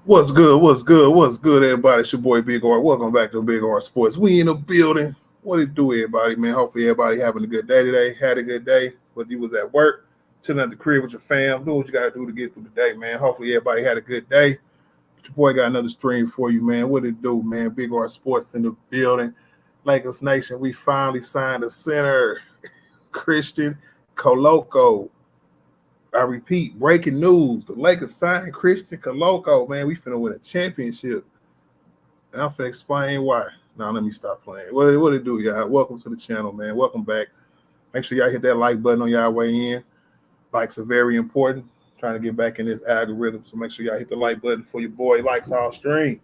What's good? What's good? What's good, everybody? It's your boy Big R. Welcome back to Big R Sports. We in the building. What it do, everybody, man? Hopefully, everybody having a good day today. Had a good day. Whether you was at work, chilling at the crib with your fam, do what you got to do to get through the day, man. Hopefully, everybody had a good day. But your boy got another stream for you, man. What it do, man? Big R Sports in the building. Lakers Nation, we finally signed a center, Christian Coloco. I repeat, breaking news. The Lakers signed Christian Coloco, man. We finna win a championship. And I'm finna explain why. Now let me stop playing. What it do, y'all? Welcome to the channel, man. Welcome back. Make sure y'all hit that like button on y'all way in. Likes are very important. Trying to get back in this algorithm, so make sure y'all hit the like button for your boy likes all stream.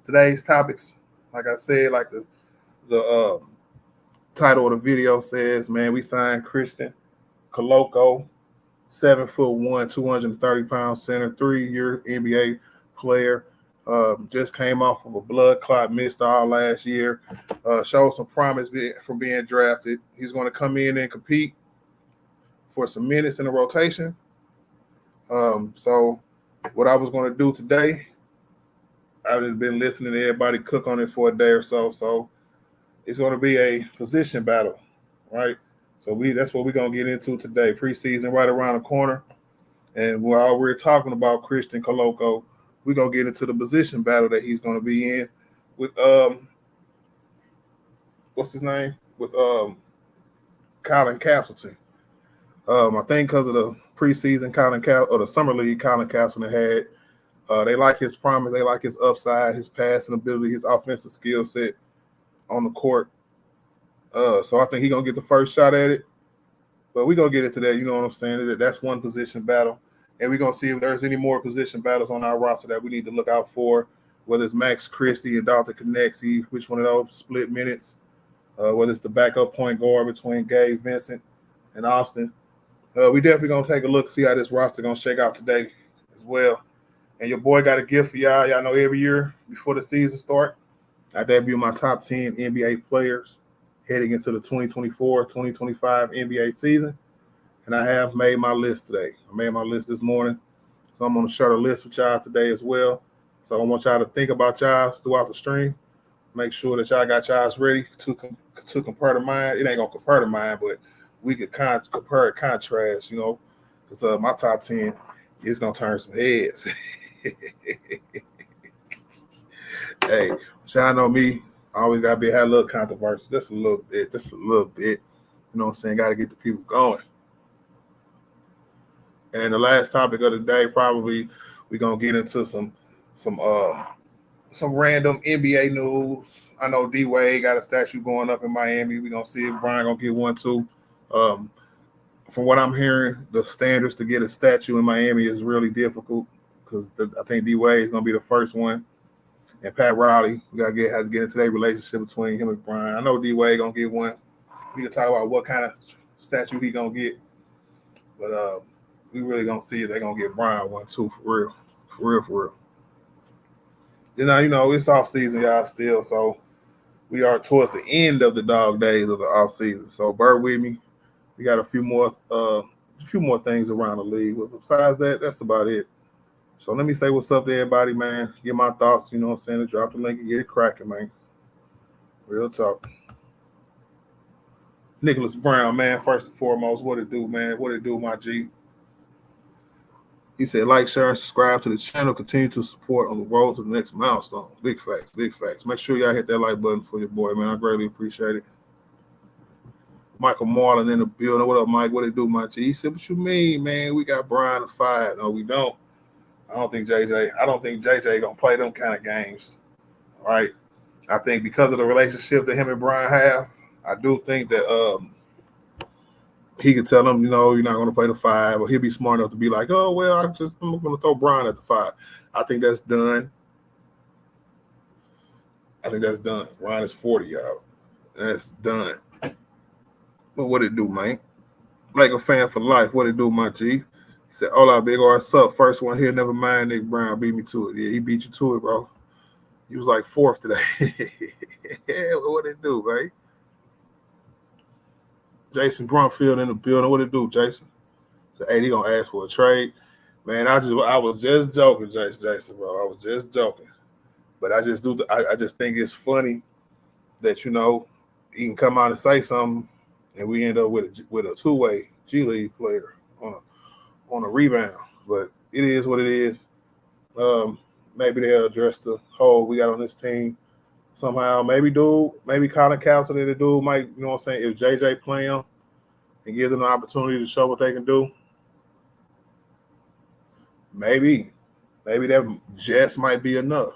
Today's topics, like I said, like the title of the video says, man, we signed Christian Coloco, 7'1", 230-pound center, 3-year NBA player. Just came off of a blood clot, missed all last year. Showed some promise from being drafted. He's going to come in and compete for some minutes in the rotation. So what I was going to do today, I've been listening to everybody cook on it for a day or so. So it's going to be a position battle, right? So that's what we're going to get into today. Preseason right around the corner. And while we're talking about Christian Coloco, we're going to get into the position battle that he's going to be in with, what's his name? With Colin Castleton. I think because of the preseason or the summer league Colin Castleton had, they like his promise. They like his upside, his passing ability, his offensive skill set on the court. So I think he's going to get the first shot at it. But we're going to get into that. You know what I'm saying? That's one position battle. And we're going to see if there's any more position battles on our roster that we need to look out for, whether it's Max Christie and Dr. Connexy, which one of those split minutes, whether it's the backup point guard between Gabe Vincent and Austin. We definitely going to take a look, see how this roster going to shake out today as well. And your boy got a gift for y'all. Y'all know every year before the season start, I debut my top 10 NBA players heading into the 2024-2025 NBA season. And I have made my list today. I made my list this morning. So I'm going to share the list with y'all today as well. So I want y'all to think about y'all throughout the stream. Make sure that y'all got y'all ready to compare to mine. It ain't going to compare to mine, but we could compare and contrast, you know, because my top 10 is going to turn some heads. Hey, y'all know me. I always got to have a little controversy. Just a little bit. You know what I'm saying? Got to get the people going. And the last topic of the day, probably we're gonna get into some random NBA news. I know D Wade got a statue going up in Miami. We're gonna see if Brian gonna get one too. From what I'm hearing, the standards to get a statue in Miami is really difficult because I think D Wade is gonna be the first one. And Pat Riley, we have to get into that relationship between him and Brian. I know D Wade gonna get one. We can talk about what kind of statue he gonna get, but we really gonna see if they're gonna get Brian one too, for real. You know, it's off season, y'all, still. So we are towards the end of the dog days of the off season. So bear with me. We got a few more things around the league. But besides that, that's about it. So let me say what's up to everybody, man. Get my thoughts, you know what I'm saying? Drop the link and get it cracking, man. Real talk. Nicholas Brown, man, first and foremost, what it do, man? What it do, my G? He said, like, share, and subscribe to the channel. Continue to support on the road to the next milestone. Big facts, big facts. Make sure y'all hit that like button for your boy, man. I greatly appreciate it. Michael Marlin in the building. What up, Mike? What it do, my G? He said, what you mean, man? We got Brian at 5. No, we don't. I don't think JJ gonna play them kind of games. All right. I think because of the relationship that him and Brian have, I do think that he could tell him, you know, you're not going to play the 5, or he'll be smart enough to be like, oh, well, I'm going to throw Brian at the 5. I think that's done. Brian is 40, y'all. That's done. But what it do, man? Like a fan for life. What it do, my G? He said, hola, big R, what's up? First one here, never mind, Nick Brown beat me to it. Yeah, he beat you to it, bro. He was like 4th today. Yeah, what it do, man? Jason Brumfield in the building. What it do, Jason? So, hey, he gonna ask for a trade. Man, I was just joking, Jason, bro. I was just joking. But I just I just think it's funny that he can come out and say something, and we end up with a two-way G League player on a rebound. But it is what it is. Um, Maybe they'll address the hole we got on this team somehow. Maybe Colin Castleton, the dude might, what I'm saying, if JJ play him and give them the opportunity to show what they can do, maybe that just might be enough.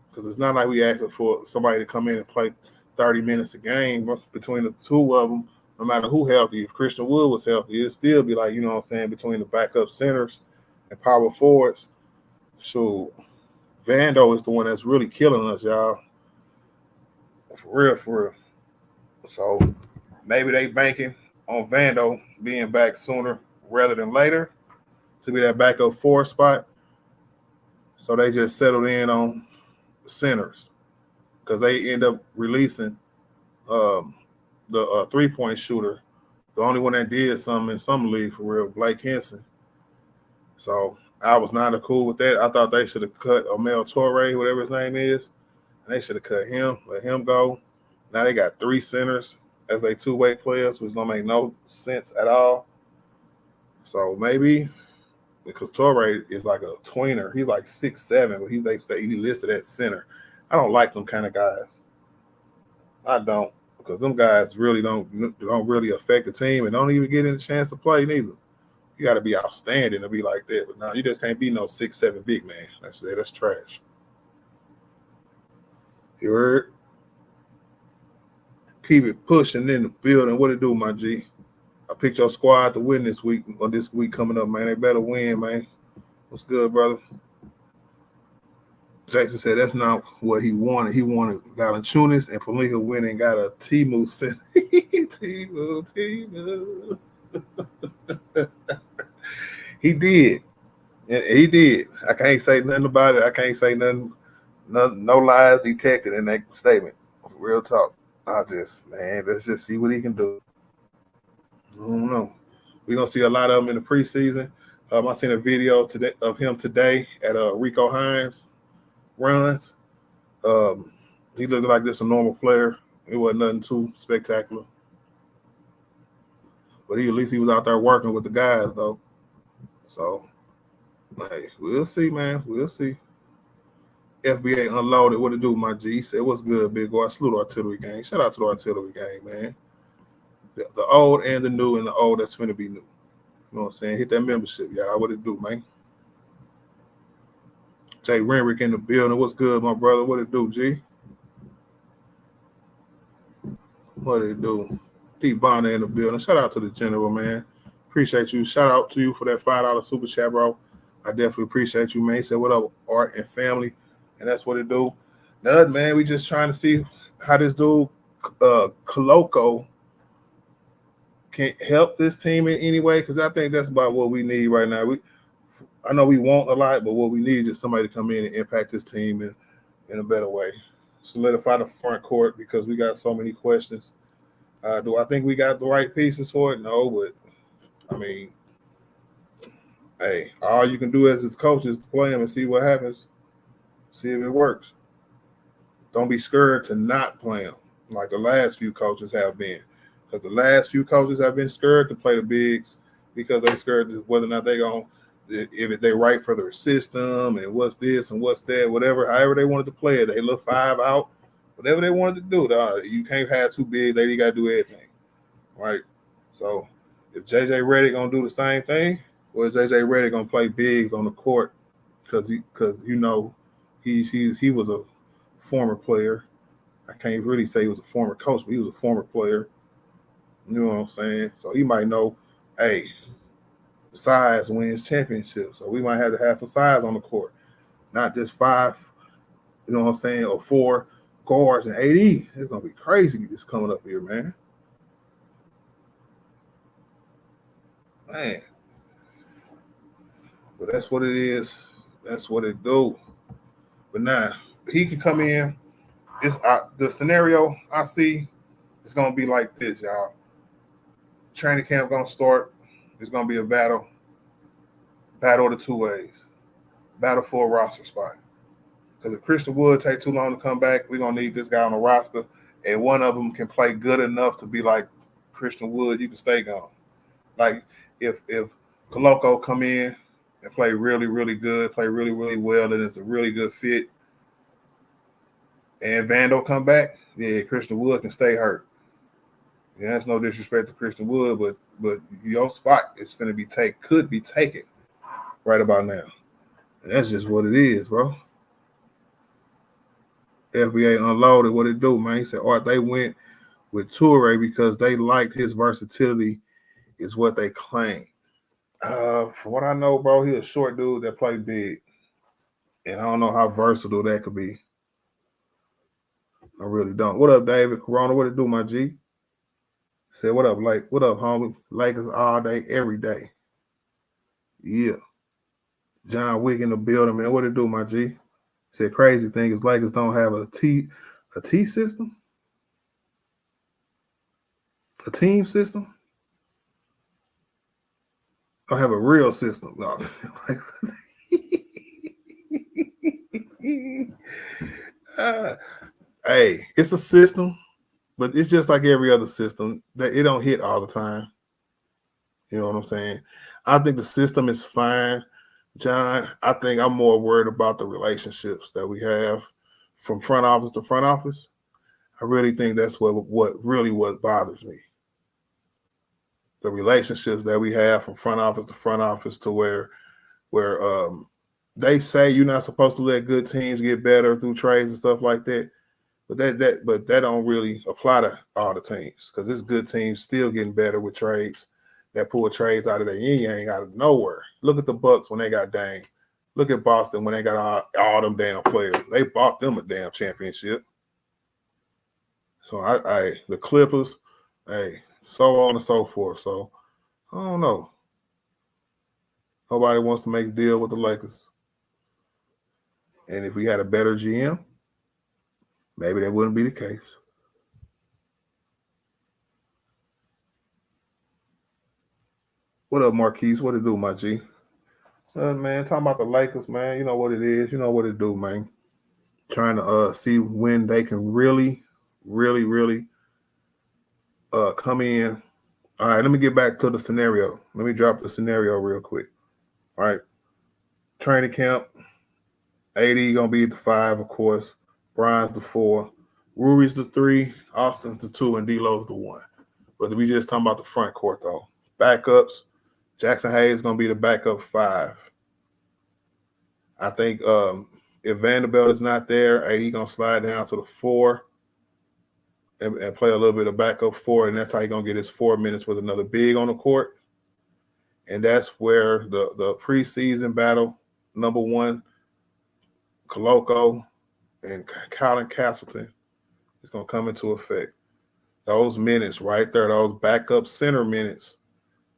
Because it's not like we asking for somebody to come in and play 30 minutes a game between the two of them, no matter who healthy. If Christian Wood was healthy, it'd still be like, between the backup centers and power forwards. So Vando is the one that's really killing us, y'all. For real. So maybe they banking on Vando being back sooner rather than later to be that backup four spot. So they just settled in on centers because they end up releasing the 3-point shooter, the only one that did something in some league for real, Blake Henson. So I was not cool with that. I thought they should have cut Amel Torre, whatever his name is, and they should have cut him, let him go. Now they got 3 centers as a two-way players, which don't make no sense at all. So maybe because Torre is like a tweener, he's like 6'7", but they say he listed at center. I don't like them kind of guys. I don't, because them guys really don't really affect the team and don't even get any chance to play neither. You got to be outstanding to be like that. But now you just can't be no 6'7" big man. That's trash. You heard? Keep it pushing in the building. What it do, my G? I picked your squad to win this week or this week coming up, man. They better win, man. What's good, brother? Jason said that's not what he wanted. He wanted Valanciunas and Pelinka winning got a Timu center. Timu. He did. And he did. I can't say nothing about it. I can't say nothing. No lies detected in that statement. Real talk. Let's just see what he can do. I don't know. We're going to see a lot of him in the preseason. I seen a video today of him today at Rico Hines runs. He looked like just a normal player. It wasn't nothing too spectacular. But at least he was out there working with the guys, though. So, hey, we'll see, man. We'll see. FBA Unloaded. What it do, my G? He said, what's good, big boy? Salute the artillery gang. Shout out to the artillery gang, man. The old and the new, and the old that's going to be new. You know what I'm saying? Hit that membership, y'all. What it do, man? Jay Renrick in the building. What's good, my brother? What it do, G? What it do? D Bonner in the building. Shout out to the general, man. Appreciate you. Shout out to you for that $5 super chat, bro. I definitely appreciate you, man. He said, what up, Art and family? And that's what it do. Nothing, man. We just trying to see how this dude, Koloko, can help this team in any way, because I think that's about what we need right now. I know we want a lot, but what we need is somebody to come in and impact this team in a better way. Solidify the front court, because we got so many questions. Do I think we got the right pieces for it? No, but I mean, hey, all you can do as his coach is play him and see what happens. See if it works. Don't be scared to not play him like the last few coaches have been. Because the last few coaches have been scared to play the bigs because they're scared whether or not they're going to, if they right for their system and what's this and what's that, whatever, however they wanted to play it. They look 5 out, whatever they wanted to do. You can't have 2 bigs. They got to do everything, right? So if J.J. Redick going to do the same thing, or is J.J. Redick going to play bigs on the court because he was a former player. I can't really say he was a former coach, but he was a former player. You know what I'm saying? So he might know, hey, size wins championships. So we might have to have some size on the court, not just 5, you know what I'm saying, or 4 guards and 80. It's going to be crazy this coming up here, man. Man. But that's what it is. That's what it do. But now, he can come in. The scenario I see is going to be like this, y'all. Training camp going to start. It's going to be a battle. battle the two ways. Battle for a roster spot. Because if Christian Wood take too long to come back, we're gonna need this guy on the roster, and one of them can play good enough to be like Christian Wood. You can stay gone. Like if Koloko come in and play really really good, play really really well, and it's a really good fit, and Vando come back, yeah, Christian Wood can stay hurt. Yeah, that's no disrespect to Christian Wood, but your spot is going to be could be taken right about now. And that's just what it is, bro. FBA unloaded what it do, man. He said, Art, they went with Toure because they liked his versatility, is what they claim. From what I know, bro, he's a short dude that play big. And I don't know how versatile that could be. I really don't. What up, David Corona? What it do, my G? Said, what up, Lake? What up, homie? Lakers all day, every day. Yeah. John Wick in the building, man. What it do, my G? Said, crazy thing is Lakers don't have a T system? A team system? Don't have a real system. No. Hey, it's a system, but it's just like every other system that it don't hit all the time. You know what I'm saying? I think the system is fine, John. I think I'm more worried about the relationships that we have from front office to front office. I really think that's what bothers me. The relationships that we have from front office to where they say you're not supposed to let good teams get better through trades and stuff like that. But that don't really apply to all the teams, because this good teams still getting better with trades that pull trades out of their yin-yang out of nowhere. Look at the Bucks when they got Dame. Look at Boston when they got all them damn players. They bought them a damn championship. So the Clippers, so on and so forth. So I don't know. Nobody wants to make a deal with the Lakers. And if we had a better GM, maybe that wouldn't be the case. What up, Marquise? What it do, my G? Man, talking about the Lakers, man. You know what it is. You know what it do, man. Trying to see when they can really come in. All right, let me get back to the scenario. Let me drop the scenario real quick. All right. Training camp. AD going to be the 5, of course. Brian's the 4. Ruby's the 3. Austin's the 2. And D'Lo's the 1. But we just talking about the front court, though. Backups. Jackson Hayes is going to be the backup 5. I think if Vanderbilt is not there, AD going to slide down to the 4 and play a little bit of backup 4, and that's how he's going to get his 4 minutes with another big on the court. And that's where the preseason battle, number 1, Koloko and Colin Castleton, is going to come into effect. Those minutes right there, those backup center minutes,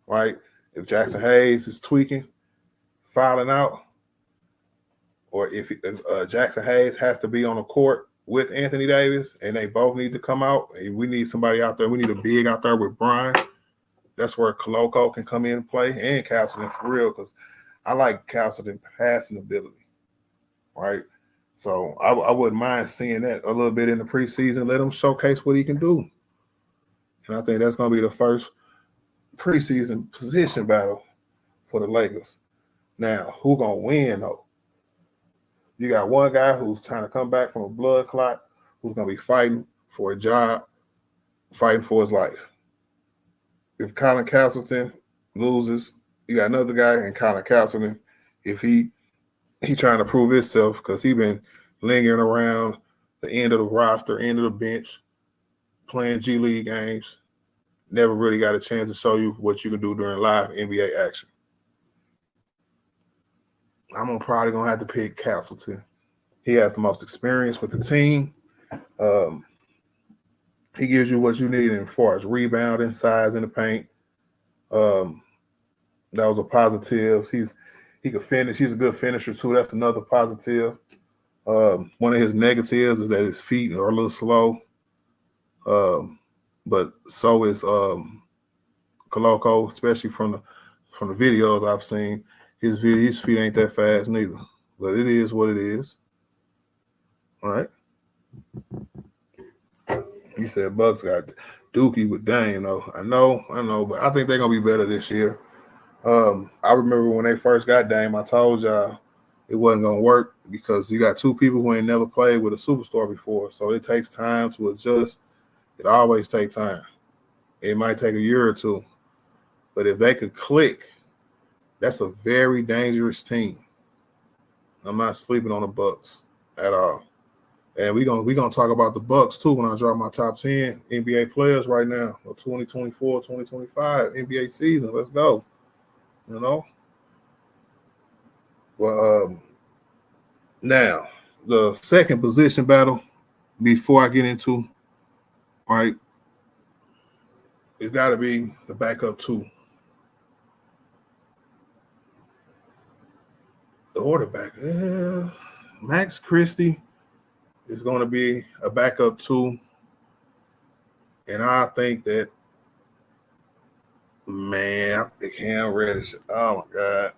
right? If Jackson Hayes is tweaking, fouling out, or if Jackson Hayes has to be on the court with Anthony Davis and they both need to come out, and we need somebody out there. We need a big out there with Brian. That's where Koloko can come in and play, and Castleton for real, because I like Castleton passing ability, right? So I wouldn't mind seeing that a little bit in the preseason. Let him showcase what he can do. And I think that's going to be the first preseason position battle for the Lakers. Now, who going to win, though? You got one guy who's trying to come back from a blood clot, who's going to be fighting for a job, fighting for his life. If Colin Castleton loses, you got another guy in Colin Castleton. If he trying to prove himself, because he been lingering around the end of the roster, end of the bench, playing G League games, never really got a chance to show you what you can do during live NBA action. I'm probably going to have to pick Castleton. He has the most experience with the team. He gives you what you need as far as rebounding, size in the paint. That was a positive. He could finish. He's a good finisher too. That's another positive. One of his negatives is that his feet are a little slow. But so is Koloko, especially from the videos I've seen. His feet ain't that fast neither. But it is what it is. All right. He said Bucks got Dookie with Dame, though. I know, but I think they're gonna be better this year. I remember when they first got Dame, I told y'all it wasn't gonna work because you got two people who ain't never played with a superstar before. So it takes time to adjust. It always takes time. It might take a year or two. But if they could click, that's a very dangerous team. I'm not sleeping on the Bucks at all. And we're gonna talk about the Bucks too when I drop my top 10 NBA players right now for 2024, 2025 NBA season. Let's go. You know? Well, now the second position battle before I get into, right, it's gotta be the backup two. The quarterback. Max Christie is gonna be a backup two. And I think that, man, I think Cam Reddish. Oh my God,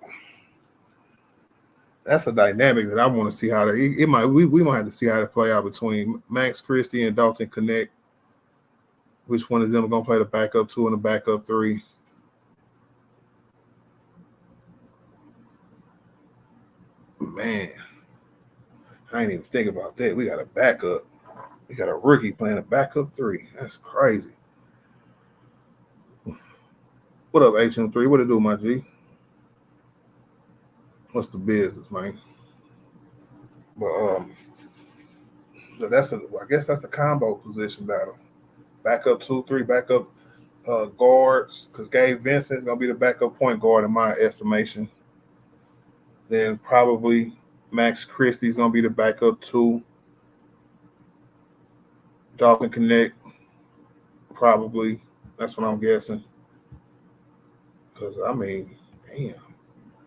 that's a dynamic that I want to see how it might. We might have to see how it play out between Max Christie and Dalton Knecht. Which one of them are gonna play the backup two and the backup three? Man, I ain't even think about that. We got a backup. We got a rookie playing a backup three. That's crazy. What up, HM3? What it do, my G? What's the business, man? But I guess that's a combo position battle. Backup 2, 3, backup guards, because Gabe Vincent's gonna be the backup point guard in my estimation. Then probably Max Christie's gonna be the backup 2. Dalton Knecht, probably. That's what I'm guessing. Because I mean, damn,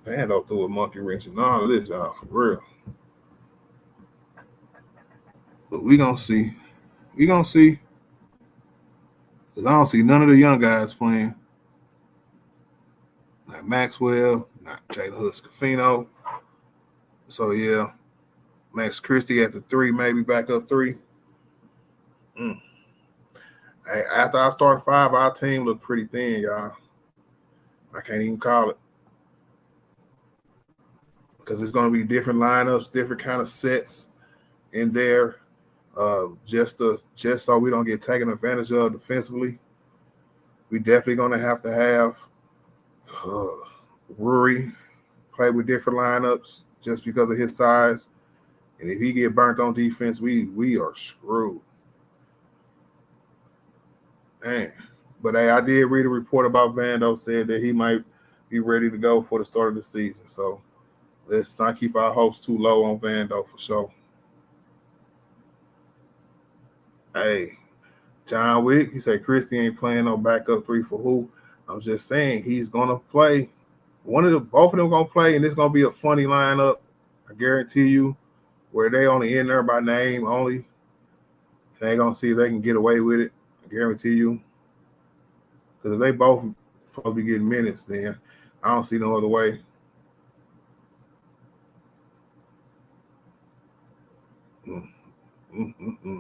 Vando threw a monkey wrench and all of this, y'all, for real. But we gonna see. We gonna see. Because I don't see none of the young guys playing. Not Maxwell, not Jalen Hood-Schifino. So yeah, Max Christie at the 3, maybe backup 3. Hey, after I started 5, our team looked pretty thin, y'all. I can't even call it. Because it's going to be different lineups, different kind of sets in there, just so we don't get taken advantage of defensively. We definitely going to have Rory play with different lineups just because of his size. And if he get burnt on defense, we are screwed. Man. But hey, I did read a report about Vando said that he might be ready to go for the start of the season. So let's not keep our hopes too low on Vando for sure. Hey, John Wick, he said Christie ain't playing no backup 3 for who? I'm just saying he's gonna play. Both of them gonna play, and it's gonna be a funny lineup. I guarantee you, where they only in there by name only. They gonna see if they can get away with it. I guarantee you. Because if they both probably getting minutes, then I don't see no other way.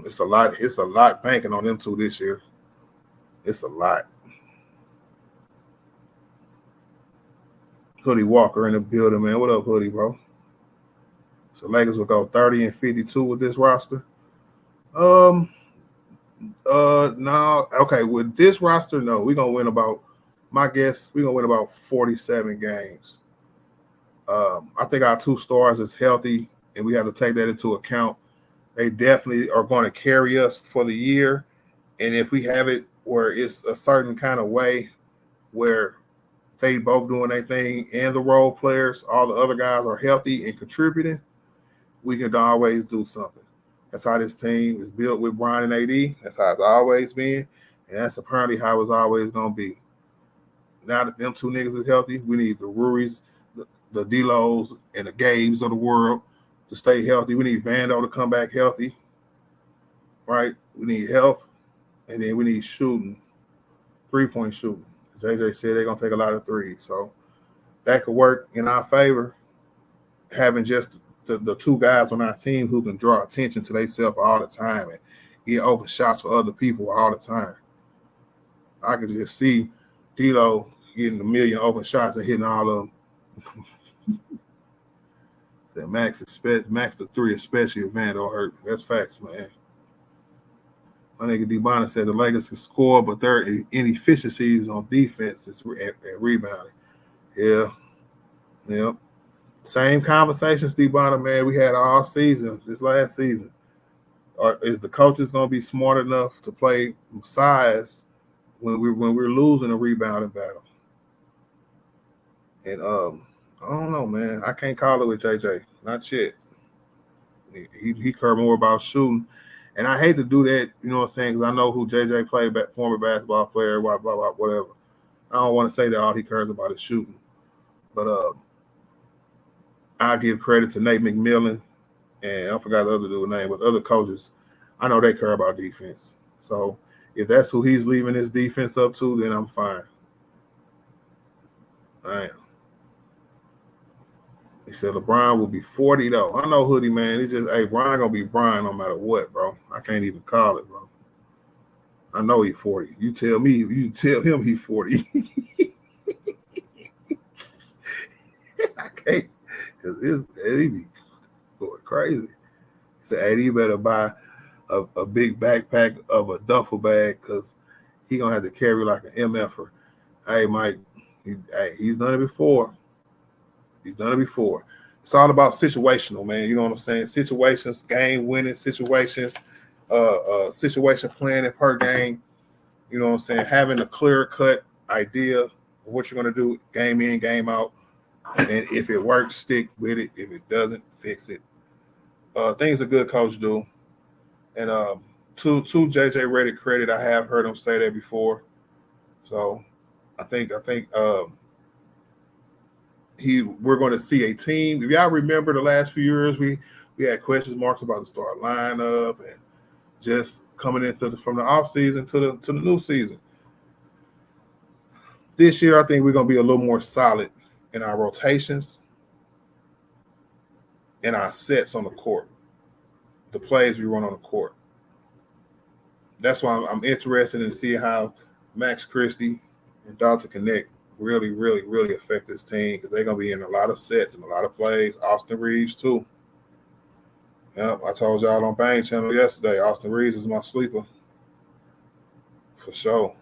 It's a lot. It's a lot banking on them two this year. It's a lot. Hoodie Walker in the building, man. What up, Hoodie, bro? So Lakers will go 30 and 52 with this roster. No. Okay, with this roster, no. We're gonna win about. My guess, we're gonna win about 47 games. I think our 2 stars is healthy, and we have to take that into account. They definitely are going to carry us for the year. And if we have it where it's a certain kind of way where they both doing their thing and the role players, all the other guys are healthy and contributing, we can always do something. That's how this team is built with Brian and AD. That's how it's always been. And that's apparently how it's always going to be. Now that them 2 niggas is healthy, we need the Ruries, the D-Los, and the Gabes of the world to stay healthy. We need Vando to come back healthy, right? We need health, and then we need shooting, 3-point shooting. As AJ said, they're going to take a lot of threes. So that could work in our favor, having just the two guys on our team who can draw attention to themselves all the time and get open shots for other people all the time. I could just see D'Lo getting a million open shots and hitting all of them. That Max the three, especially if Vando hurt. That's facts, man. My nigga D-Bonner said the Lakers can score, but their inefficiencies on defense is at rebounding. Yeah. Yep. Same conversations, D-Bonner, man, we had all season, this last season. Or is the coaches going to be smart enough to play size when we're losing a rebounding battle? And I don't know, man. I can't call it with JJ. Not yet. He cared more about shooting. And I hate to do that, you know what I'm saying, because I know who JJ played, former basketball player, blah, blah, blah, whatever. I don't want to say that all he cares about is shooting. But I give credit to Nate McMillan, and I forgot the other dude's name, but other coaches, I know they care about defense. So if that's who he's leaving his defense up to, then I'm fine. I am. He said LeBron will be 40 though. I know Hoodie, man. It's just, hey, Brian gonna be Brian no matter what, bro. I can't even call it, bro. I know he's 40. You tell him he's 40. I can't, because he be going crazy. He said, hey, you better buy a big backpack of a duffel bag because he gonna have to carry like an MFer. Hey, Mike, he's done it before. He's done it before. It's all about situational, man. You know what I'm saying? Situations, game winning situations, situation planning per game. You know what I'm saying? Having a clear cut idea of what you're going to do, game in, game out. And if it works, stick with it. If it doesn't, fix it. Things a good coach do. And to JJ Redick credit, I have heard him say that before. So I think we're going to see a team. If y'all remember the last few years, we had question marks about the start lineup and just coming into from the off season to the new season. This year, I think we're going to be a little more solid in our rotations and our sets on the court, the plays we run on the court. That's why I'm interested in seeing how Max Christie and Dalton Knecht really, really, really affect this team because they're going to be in a lot of sets and a lot of plays. Austin Reeves, too. Yep, I told y'all on Bang Channel yesterday, Austin Reeves is my sleeper. For sure.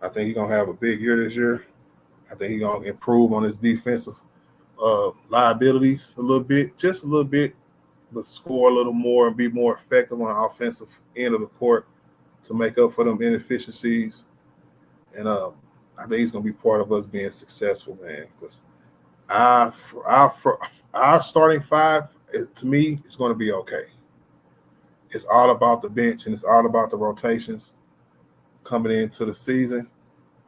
I think he's going to have a big year this year. I think he's going to improve on his defensive liabilities a little bit, just a little bit, but score a little more and be more effective on the offensive end of the court to make up for them inefficiencies. And I think he's going to be part of us being successful, man, because our starting five, to me, is going to be okay. It's all about the bench, and it's all about the rotations coming into the season,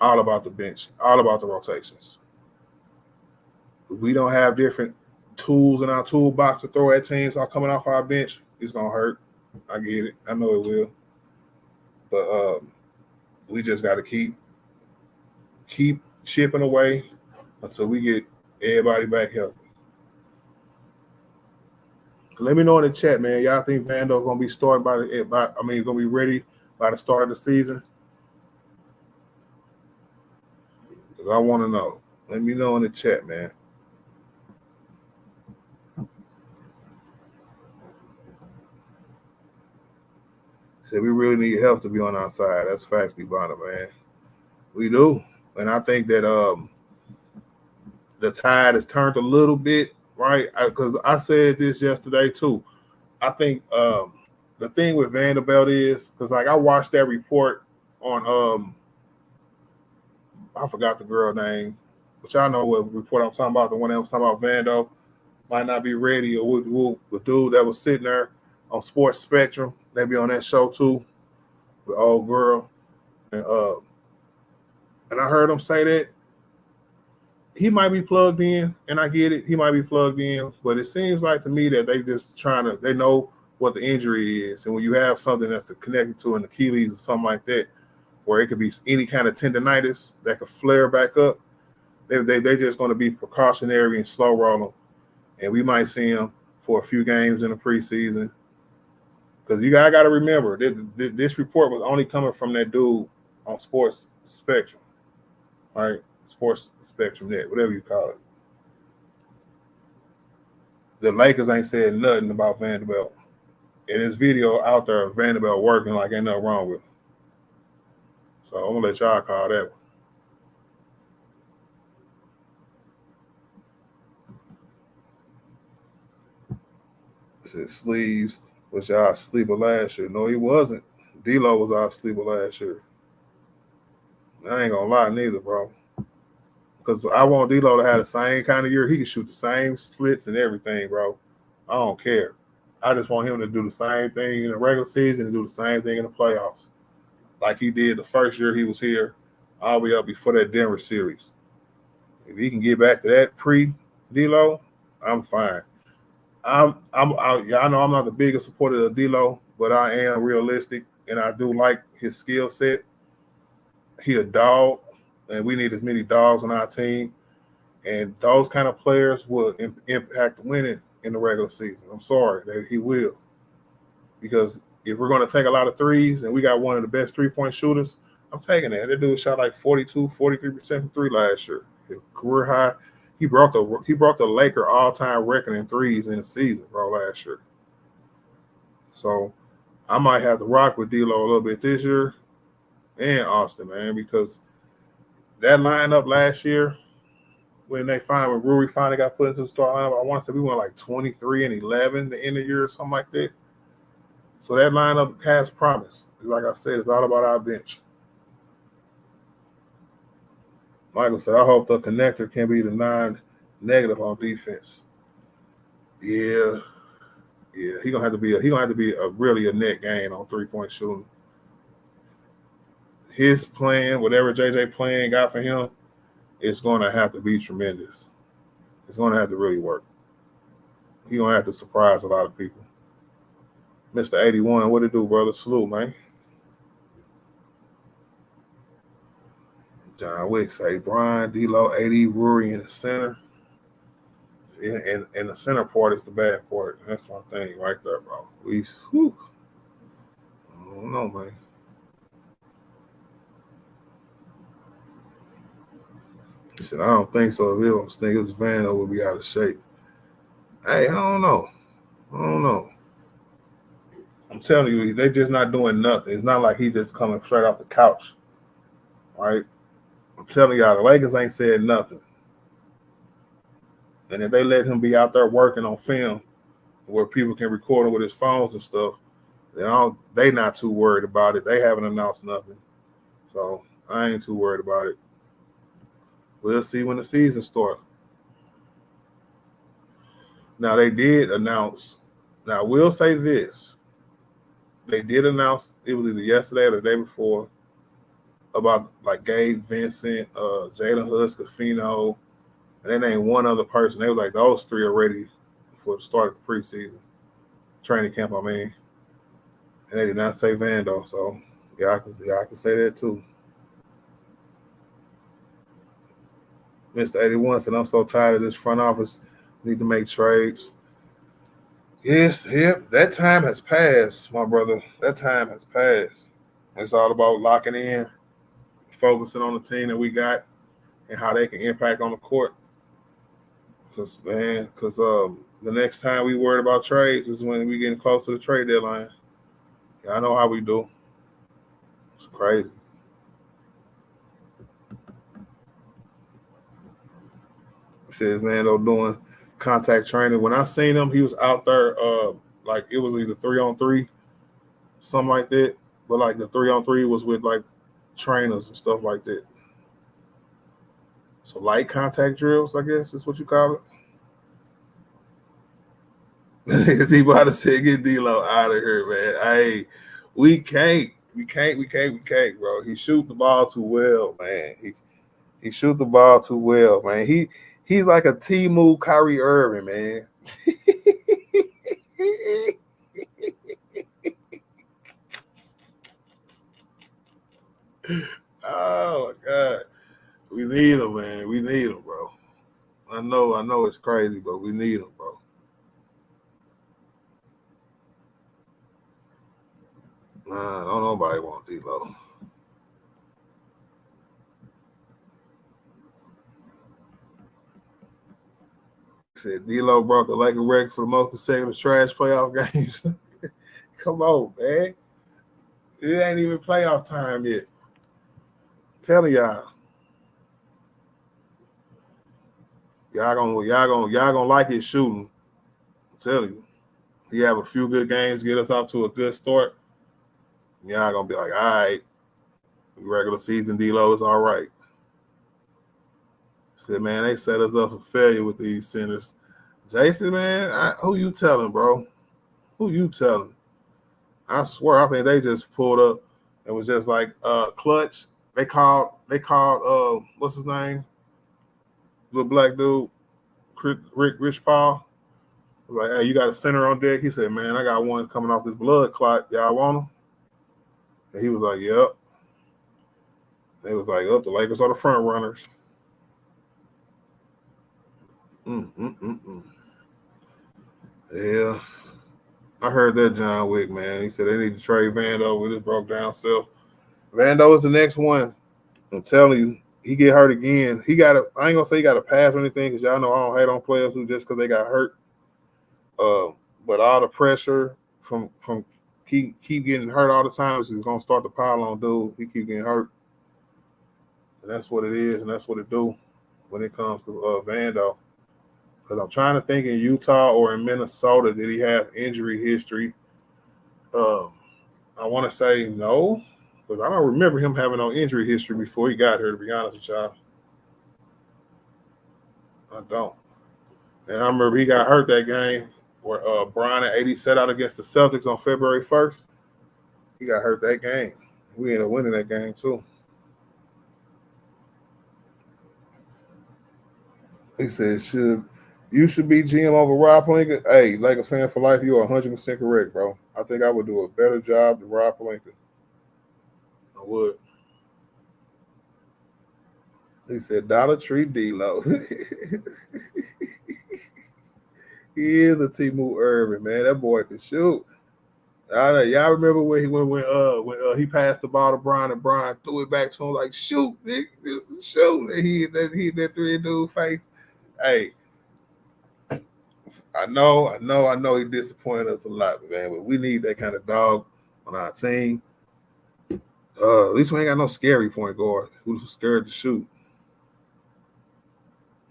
all about the bench, all about the rotations. If we don't have different tools in our toolbox to throw at teams all coming off our bench, it's going to hurt. I get it. I know it will. But we just got to keep chipping away until we get everybody back healthy. Let me know in the chat, man. Y'all think Vando gonna be starting gonna be ready by the start of the season? Because I want to know. Let me know in the chat, man. Said we really need help to be on our side. That's facts, D-Bonner, man. We do. And I think that the tide has turned a little bit, right? Because I said this yesterday too. I think the thing with Vanderbilt is because like I watched that report on I forgot the girl name, but y'all know what report I'm talking about. The one that was talking about Vando might not be ready, or the dude that was sitting there on Sports Spectrum. They be on that show too, with old girl, and I heard him say that he might be plugged in, and I get it. He might be plugged in, but it seems like to me that they just they know what the injury is. And when you have something that's connected to an Achilles or something like that, where it could be any kind of tendonitis that could flare back up, They just going to be precautionary and slow roll them, and we might see them for a few games in the preseason. Because you guys got to remember, this report was only coming from that dude on Sports Spectrum, right? Sports Spectrum Net, whatever you call it. The Lakers ain't said nothing about Vanderbilt. And this video out there of Vanderbilt working like ain't nothing wrong with him. So I'm gonna let y'all call that one. It says Sleeves was y'all sleeper last year. No, he wasn't. D-Lo was our sleeper last year. I ain't gonna lie neither, bro. Because I want D-Lo to have the same kind of year. He can shoot the same splits and everything, bro. I don't care. I just want him to do the same thing in the regular season and do the same thing in the playoffs. Like he did the first year he was here, all the way up before that Denver series. If he can get back to that pre-D-Lo, I'm fine. I know I'm not the biggest supporter of D-Lo, but I am realistic, and I do like his skill set. He a dog, and we need as many dogs on our team. And those kind of players will impact winning in the regular season. I'm sorry that he will. Because if we're going to take a lot of threes and we got one of the best three-point shooters, I'm taking that. That dude shot like 42, 43% from three last year. His career high. He broke the Laker all-time record in threes in the season, bro, last year. So I might have to rock with D-Lo a little bit this year and Austin, man, because that lineup last year, when Rui finally got put into the start lineup, I want to say we went like 23 and 11 the end of the year or something like that. So that lineup has promise. Like I said, it's all about our bench. Michael said, I hope the connector can be the non-negative on defense. Yeah. He's gonna have to be a net gain on 3-point shooting. His plan, whatever JJ plan got for him, it's gonna have to be tremendous. It's gonna have to really work. He's gonna have to surprise a lot of people. Mr. 81, what it do, brother? Salute, man. John Wick say Brian, D-Lo, AD, Rory in the center. And the center part is the bad part. That's my thing right there, bro. I don't know, man. He said, I don't think so. If it was niggas, Vando would be out of shape. Hey, I don't know. I'm telling you, they just not doing nothing. It's not like he just coming straight off the couch. Right? I'm telling y'all, the Lakers ain't said nothing. And if they let him be out there working on film where people can record him with his phones and stuff, they not too worried about it. They haven't announced nothing. So I ain't too worried about it. We'll see when the season starts. Now, they did announce. Now, we'll say this. They did announce, it was either yesterday or the day before, about like Gabe Vincent, Jalen Hurts-Fino, and then ain't one other person. They was like, those three are ready for the start of the preseason training camp, I mean. And they did not say Vando, so I can say that too. Mr. 81 said, I'm so tired of this front office. Need to make trades. Yes, that time has passed, my brother. That time has passed. It's all about locking in, focusing on the team that we got and how they can impact on the court. Because the next time we worried about trades is when we getting close to the trade deadline. I know how we do. It's crazy. Says Vando doing contact training. When I seen him, he was out there like it was either 3-on-3, something like that. But like the 3-on-3 was with like trainers and stuff like that. So light contact drills, I guess is what you call it. D-Body said, get D-Lo out of here, man. Hey, we can't, bro. He shoot the ball too well, man. He shoot the ball too well, man. He's like a Timu Kyrie Irving, man. Oh my God. We need him, man. We need him, bro. I know it's crazy, but we need him, bro. Nah, don't nobody want D-Lo. Said D-Lo broke the Lakers record for the most consecutive trash playoff games. Come on, man. It ain't even playoff time yet. I'm telling y'all. Y'all gonna like his shooting. I'm telling you. He have a few good games, get us off to a good start. Y'all gonna be like, all right, regular season D-Lo is all right. Said, man, they set us up for failure with these centers. Jason, man, who you telling, bro? Who you telling? I swear, I think they just pulled up and was just like clutch. They called what's his name? Little black dude, Rich Paul. Like, hey, you got a center on deck? He said, man, I got one coming off this blood clot. Y'all want him? And he was like, yep. They was like, oh, the Lakers are the front runners. Yeah. I heard that John Wick, man. He said they need to trade Vando with his broke down self. Vando is the next one. I'm telling you, he get hurt again. I ain't gonna say he got a pass or anything, because y'all know I don't hate on players who just because they got hurt. But all the pressure from keep getting hurt all the time is gonna start to pile on dude. He keep getting hurt. And that's what it is, and that's what it do when it comes to Vando. Because I'm trying to think in Utah or in Minnesota, did he have injury history? I want to say no, because I don't remember him having no injury history before he got here, to be honest with y'all. I don't. And I remember he got hurt that game where Brian and 80 set out against the Celtics on February 1st. He got hurt that game. We ended up winning that game too. He said, you should be GM over Rob Pelinka. Hey, Lakers fan for life, you are 100% correct, bro. I think I would do a better job than Rob Pelinka. I would. He said, Dollar Tree D-Lo. He is a Timu Irvin, man. That boy can shoot. Y'all remember when he passed the ball to Brian and Brian threw it back to him like, shoot, nigga, shoot. And he hit that three dude face. Hey, I know he disappointed us a lot, man, but we need that kind of dog on our team. At least we ain't got no scary point guard who's scared to shoot.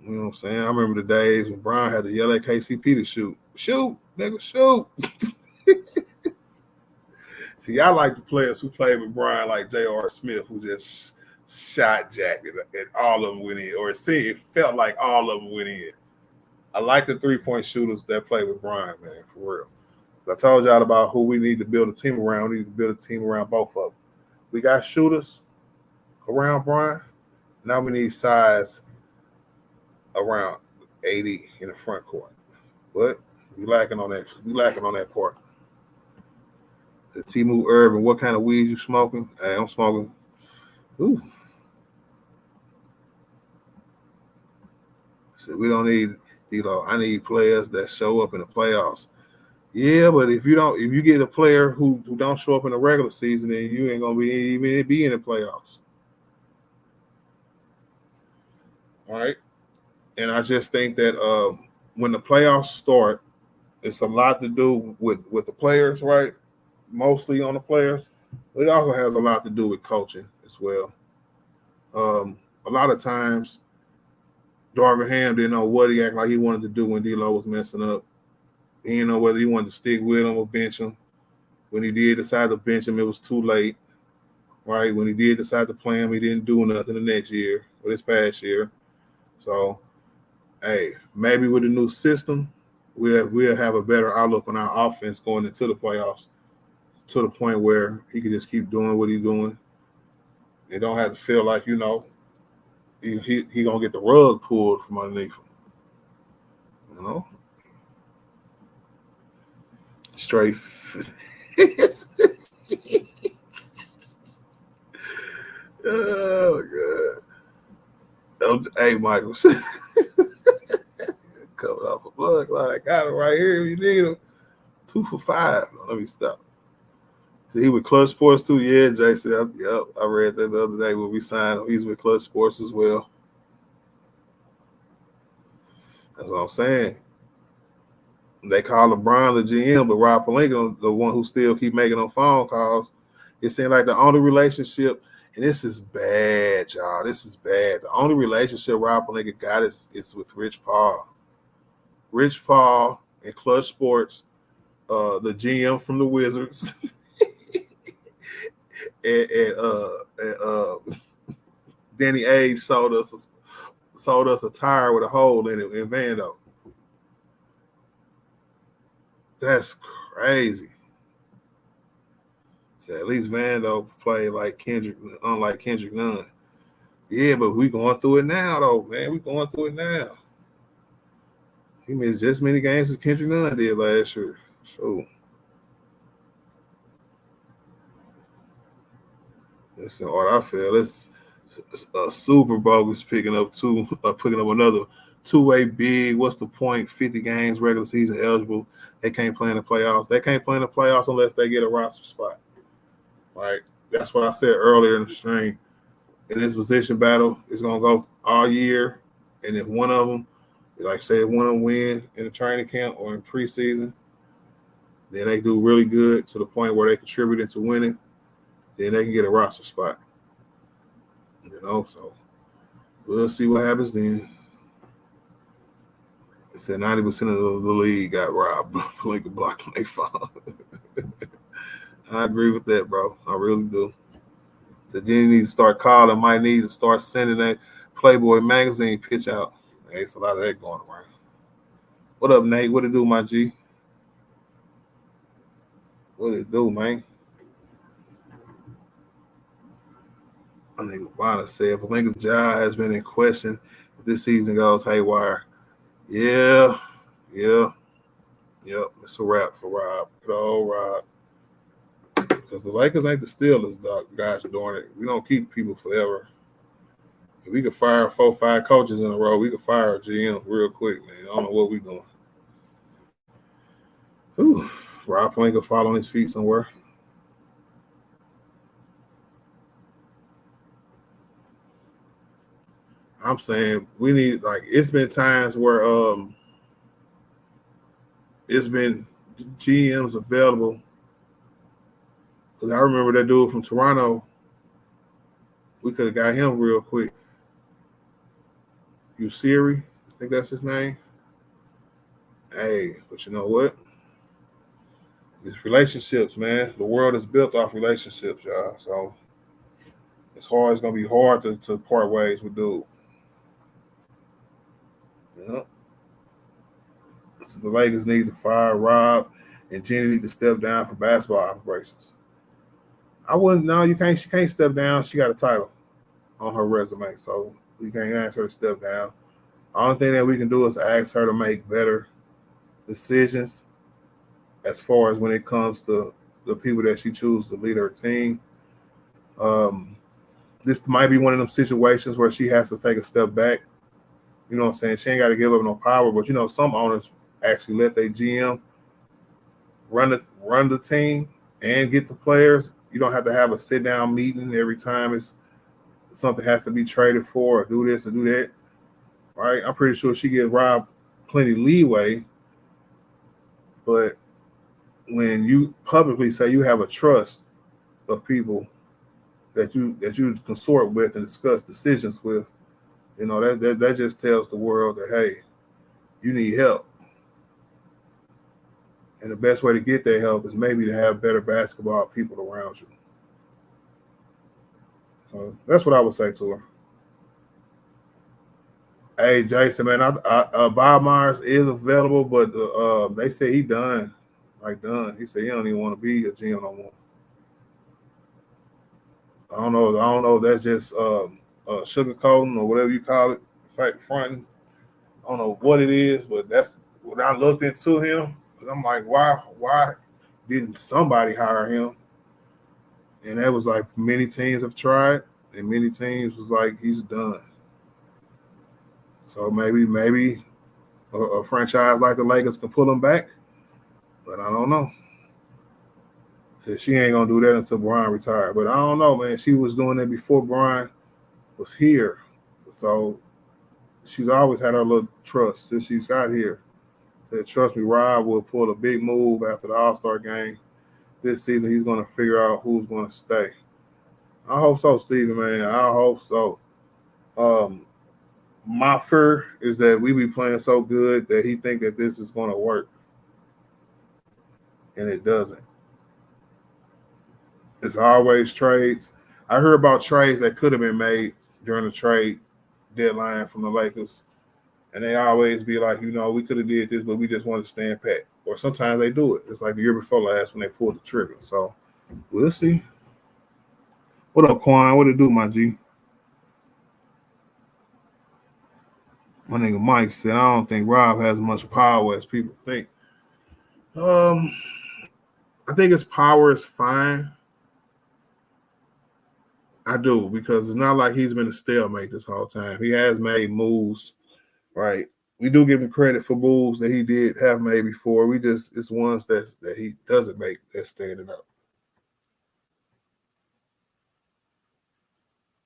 You know what I'm saying? I remember the days when Brian had to yell at KCP to shoot. Shoot, nigga, shoot. See, I like the players who played with Brian, like J.R. Smith, who just shot Jack and all of them went in, or it felt like all of them went in. I like the three-point shooters that play with Brian, man, for real. I told y'all about who we need to build a team around. We need to build a team around both of them. We got shooters around Brian. Now we need size around 80 in the front court. But we lacking on that. We lacking on that part. The Timu Irvin, what kind of weed you smoking? Hey, I'm smoking. Ooh. So we don't need, I need players that show up in the playoffs. Yeah, but if you get a player who don't show up in the regular season, then you ain't gonna be in the playoffs. All right. And I just think that when the playoffs start, it's a lot to do with the players, right? Mostly on the players. But it also has a lot to do with coaching as well. A lot of times, Darvin Ham didn't know what he acted like he wanted to do when D-Lo was messing up. He didn't know whether he wanted to stick with him or bench him. When he did decide to bench him, it was too late. Right? When he did decide to play him, he didn't do nothing the next year or this past year. So, hey, maybe with the new system, we'll have a better outlook on our offense going into the playoffs, to the point where he can just keep doing what he's doing. They don't have to feel like, he gonna get the rug pulled from underneath him. Straight. Oh God. Hey, Michael. Coming off a blood clot. I got it right here. If you need him. 2 for 5. Let me stop. So he with Clutch Sports too. Yeah, Jason. Yep. I read that the other day when we signed him. He's with Clutch Sports as well. That's what I'm saying. They call LeBron the GM, but Rob Pelinka, the one who still keep making them phone calls. It seems like the only relationship, and this is bad, y'all. This is bad. The only relationship Rob Pelinka got is with Rich Paul. Rich Paul and Clutch Sports, the GM from the Wizards, and Danny Ainge sold us a tire with a hole in it in Vando. That's crazy. So at least Vando played like Kendrick, unlike Kendrick Nunn. Yeah, but we going through it now, though, man. We going through it now. He missed just as many games as Kendrick Nunn did last year. So that's what I feel. It's super bogus picking up another two-way big. What's the point? 50 games, regular season eligible. They can't play in the playoffs. They can't play in the playoffs unless they get a roster spot. Right? That's what I said earlier in the stream. In this position battle, it's gonna go all year, and if one of them, like say, one of them win in the training camp or in preseason, then they do really good to the point where they contribute into winning. Then they can get a roster spot. You know, so we'll see what happens then. It said 90% of the league got robbed. Like a block when they fall. I agree with that, bro. I really do. So then you need to start calling. Might need to start sending that Playboy magazine pitch out. Hey, it's a lot of that going around. What up, Nate? What it do, my G? What it do, man? I think Bonner said Pelinka's job has been in question if this season goes haywire. Yeah. It's a wrap for Rob. Good old Rob. Because the Lakers ain't the Steelers, guys, doing it. We don't keep people forever. If we could fire 4 or 5 coaches in a row, we could fire a GM real quick, man. I don't know what we're doing. Ooh, Rob Pelinka fall on his feet somewhere. I'm saying we need, like, it's been times where it's been GMs available. Because I remember that dude from Toronto. We could have got him real quick. Usiri, I think that's his name. Hey, but you know what? It's relationships, man. The world is built off relationships, y'all. So it's going to be hard to part ways with dude. You know? So the Lakers need to fire Rob, and Jenny need to step down for basketball operations. I wouldn't. No, you can't. She can't step down. She got a title on her resume, so we can't ask her to step down. The only thing that we can do is ask her to make better decisions as far as when it comes to the people that she chooses to lead her team. This might be one of them situations where she has to take a step back. You know what I'm saying? She ain't got to give up no power, but you know, some owners actually let their GM run the team and get the players. You don't have to have a sit-down meeting every time it's something has to be traded for or do this or do that. Right? I'm pretty sure she gives Rob plenty leeway, but when you publicly say you have a trust of people that you consort with and discuss decisions with, you know, that just tells the world that, hey, you need help. And the best way to get that help is maybe to have better basketball people around you. So that's what I would say to her. Hey, Jason, man, Bob Myers is available, but they say he done. Like done. He said he don't even want to be a GM no more. I don't know if that's just sugarcoating or whatever you call it, fronting. I don't know what it is, but that's when I looked into him. I'm like, why didn't somebody hire him? And that was like many teams have tried, and many teams was like, he's done. So maybe a franchise like the Lakers can pull him back, but I don't know. Said she ain't gonna do that until Brian retired. But I don't know, man. She was doing it before Brian was here, so she's always had her little trust since she's got here. Said, trust me, Rob will pull a big move after the All-Star game this season. He's gonna figure out who's gonna stay. I hope so, Steven, man. I hope so. Um, my fear is that we be playing so good that he think that this is gonna work, and it doesn't. It's always trades. I heard about trades that could have been made during the trade deadline from the Lakers, and they always be like, we could have did this, but we just wanted to stand pat. Or sometimes they do it. It's like the year before last when they pulled the trigger. So we'll see. What up, Quan? What it do, my G? My nigga Mike said, I don't think Rob has much power as people think. I think his power is fine. I do, because it's not like he's been a stalemate this whole time. He has made moves, right? We do give him credit for moves that he did have made before. It's ones that he doesn't make that's standing up.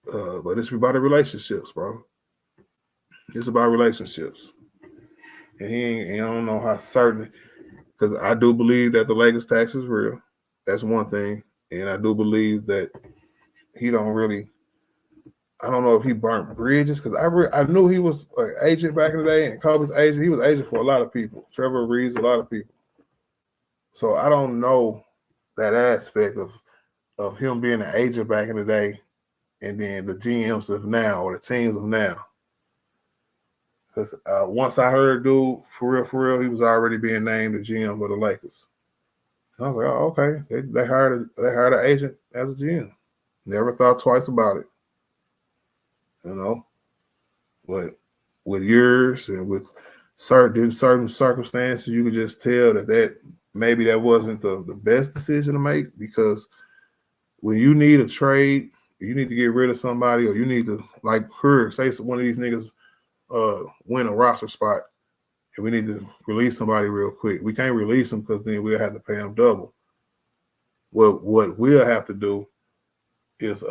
But it's about the relationships, bro. It's about relationships. And I don't know how certain, because I do believe that the Lakers tax is real. That's one thing. And I do believe that he don't really, I don't know if he burnt bridges, because I knew he was an agent back in the day, and Kobe's agent. He was agent for a lot of people. Trevor Reeves, a lot of people. So I don't know that aspect of him being an agent back in the day, and then the GMs of now or the teams of now. Because once I heard dude, for real, he was already being named the GM of the Lakers. I was like, oh, okay. They hired an agent as a GM. Never thought twice about it. But with years and with certain circumstances, you could just tell that maybe that wasn't the best decision to make, because when you need a trade, you need to get rid of somebody, or you need to, like her, say one of these niggas win a roster spot, and we need to release somebody real quick. We can't release them because then we'll have to pay them double. What we'll have to do is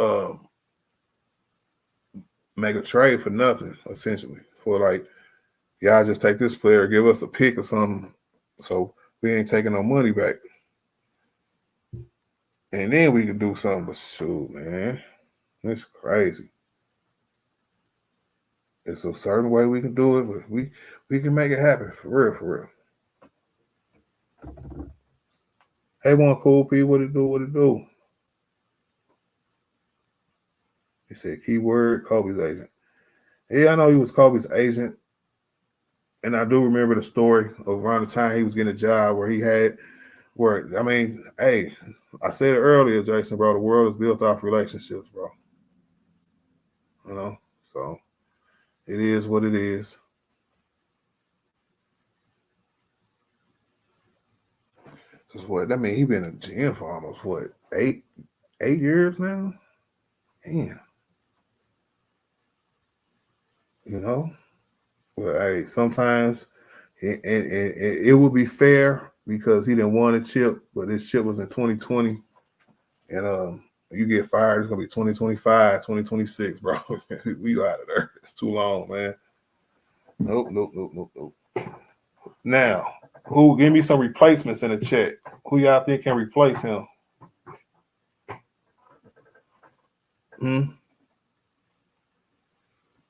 make a trade for nothing, essentially. For like, y'all just take this player, give us a pick or something, so we ain't taking no money back. And then we can do something. But shoot, man, it's crazy. It's a certain way we can do it, but we can make it happen for real. Hey, one cool P, what it do? He said keyword Kobe's agent. Yeah, I know he was Kobe's agent, and I do remember the story of around the time he was getting a job where he had work. I mean, hey, I said it earlier, Jason, bro. The world is built off relationships, bro. So it is what it is. Cause what? I mean, he been in the gym for almost what 8 years now. Damn. Well, hey, sometimes it would be fair because he didn't want a chip, but his chip was in 2020, and you get fired, it's gonna be 2025, 2026, bro. We out of there. It's too long, man. Nope. Now, give me some replacements in the chat? Who y'all think can replace him?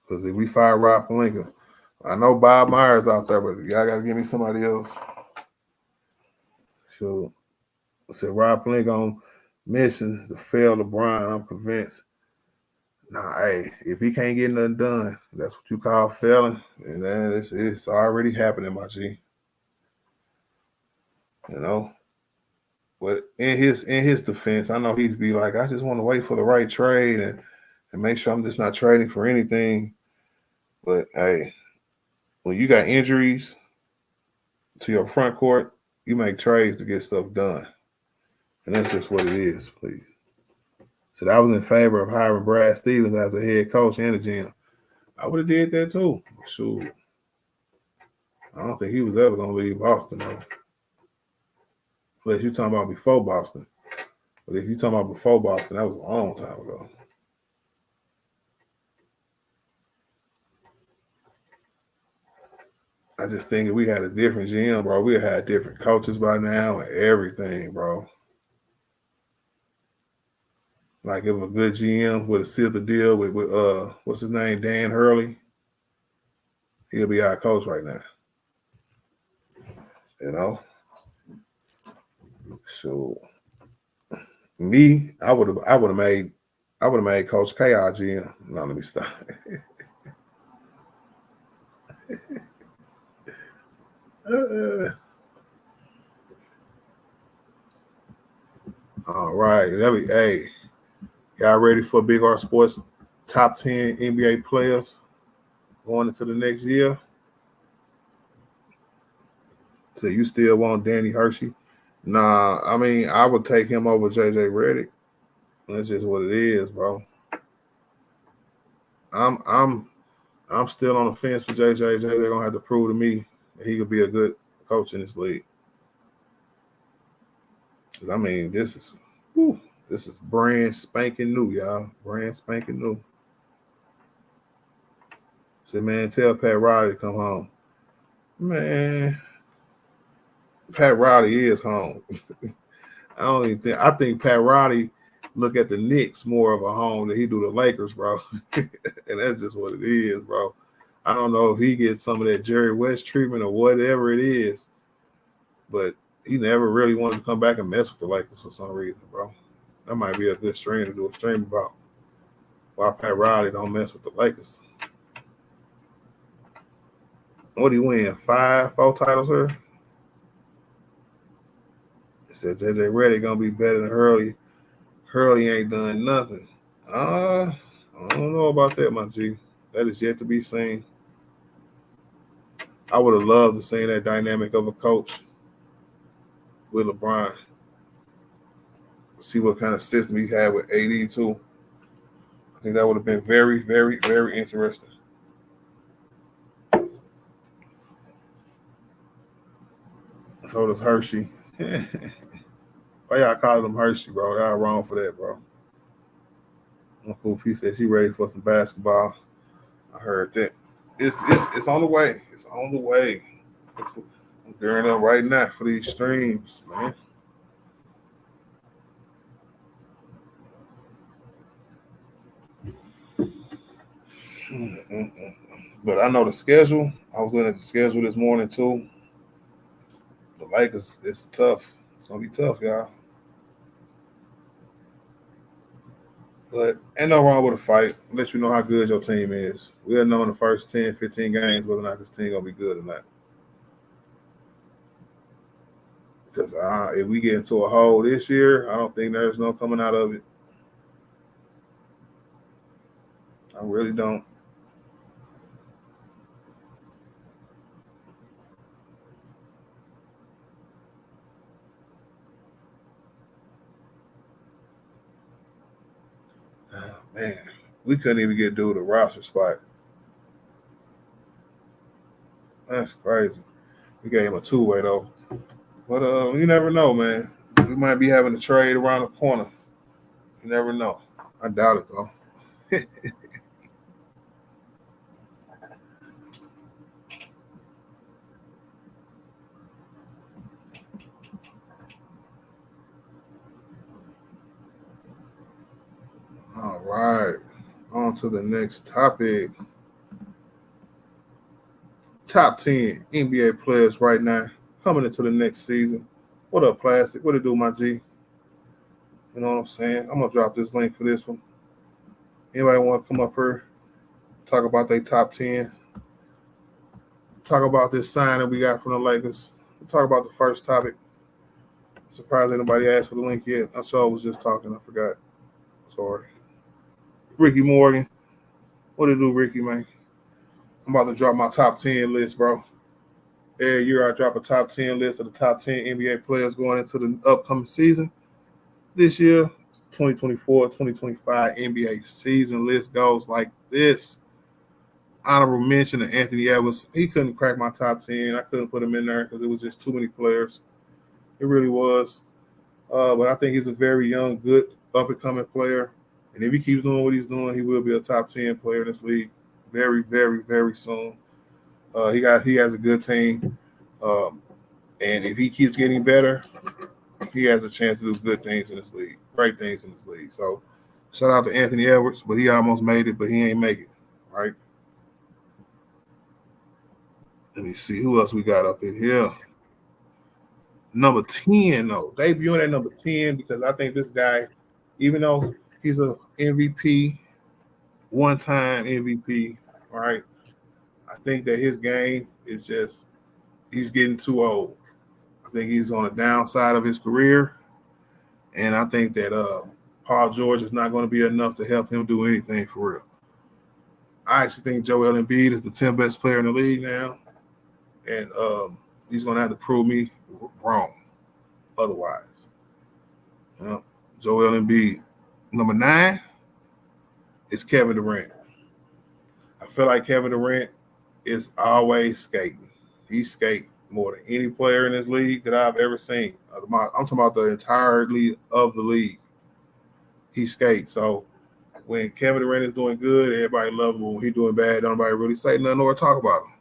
Because if we fire Rob Pelinka, I know Bob Myers out there, but y'all gotta give me somebody else. So I said Rob Pelinka on mission to fail LeBron. I'm convinced. Nah, hey, if he can't get nothing done, that's what you call failing, and then it's already happening, my G. But in his defense, I know he'd be like, I just want to wait for the right trade and make sure I'm just not trading for anything. But hey, when you got injuries to your front court, you make trades to get stuff done. And that's just what it is, please. So I was in favor of hiring Brad Stevens as a head coach and a GM. I would have did that too. Sure. I don't think he was ever gonna leave Boston though. Unless you talking about before Boston. But if you talking about before Boston, that was a long time ago. I just think if we had a different GM, bro, we'd have had different coaches by now and everything, bro. Like if a good GM would have sealed the deal with what's his name, Dan Hurley, he'll be our coach right now. You know? So me, I would have made Coach K our GM. No, let me stop. All right. Hey, y'all ready for Big R Sports top 10 NBA players going into the next year? So you still want Danny Hershey? Nah, I mean, I would take him over JJ Redick. That's just what it is, bro. I'm still on the fence with JJ. JJ gonna have to prove to me that he could be a good coach in this league. Cause I mean, this is brand spanking new, y'all. Brand spanking new. Say, man, tell Pat Riley to come home. Man, Pat Riley is home. I think Pat Riley look at the Knicks more of a home than he do the Lakers, bro. And that's just what it is, bro. I don't know if he gets some of that Jerry West treatment or whatever it is, but he never really wanted to come back and mess with the Lakers for some reason, bro. That might be a good stream to do a stream about why Pat Riley don't mess with the Lakers. What do you win? 4 titles here? He said JJ Redick gonna be better than Hurley. Hurley ain't done nothing. I don't know about that, my G. That is yet to be seen. I would have loved to see that dynamic of a coach with LeBron. See what kind of system he had with AD too. I think that would have been very, very, very interesting. So does Hershey. Why y'all calling him Hershey, bro? Y'all wrong for that, bro. Uncle P said she ready for some basketball. I heard that. It's on the way. It's on the way. I'm gearing up right now for these streams, man. But I know the schedule. I was looking at the schedule this morning too. The Lakers, it's tough. It's gonna be tough, y'all. But ain't no wrong with a fight. Let you know how good your team is. We'll know in the first 10, 15 games whether or not this team gonna be good or not. Because if we get into a hole this year, I don't think there's no coming out of it. I really don't. Oh, man, we couldn't even get dude a roster spot. That's crazy. We gave him a two-way though. But you never know, man. We might be having a trade around the corner. You never know. I doubt it though. All right. On to the next topic. Top 10 NBA players right now coming into the next season. What up, Plastic? What it do, my G? You know what I'm saying? I'm going to drop this link for this one. Anybody want to come up here, talk about their top 10? Talk about this sign that we got from the Lakers. Talk about the first topic. I'm surprised anybody asked for the link yet. I saw I was just talking. I forgot. Sorry. Ricky Morgan. What it do, Ricky, man? I'm about to drop my top 10 list, bro. Every year I drop a top 10 list of the top 10 NBA players going into the upcoming season. This year, 2024-2025 NBA season list goes like this. honorable mention to Anthony Edwards. He couldn't crack my top 10. I couldn't put him in there because it was just too many players. It really was. But I think he's a very young, good, up-and-coming player. And if he keeps doing what he's doing, he will be a top 10 player in this league very, very, very soon. He has a good team. And if he keeps getting better, he has a chance to do good things in this league, great things in this league. So shout out to Anthony Edwards, but he almost made it, but he ain't make it, right? Let me see who else we got up in here. Number 10, though. Debuting at number 10 because I think this guy, even though he's a MVP, one-time MVP, all right, I think that his game is just he's getting too old. I think he's on the downside of his career, and I think that Paul George is not going to be enough to help him do anything for real. I actually think Joel Embiid is the 10th best player in the league now, and he's going to have to prove me wrong otherwise. Joel Embiid. Number 9 is Kevin Durant. I feel like Kevin Durant is always skating. He skates more than any player in this league that I've ever seen. I'm talking about the entirety of the league. He skates. So when Kevin Durant is doing good, everybody loves him. When he's doing bad, nobody really say nothing or talk about him.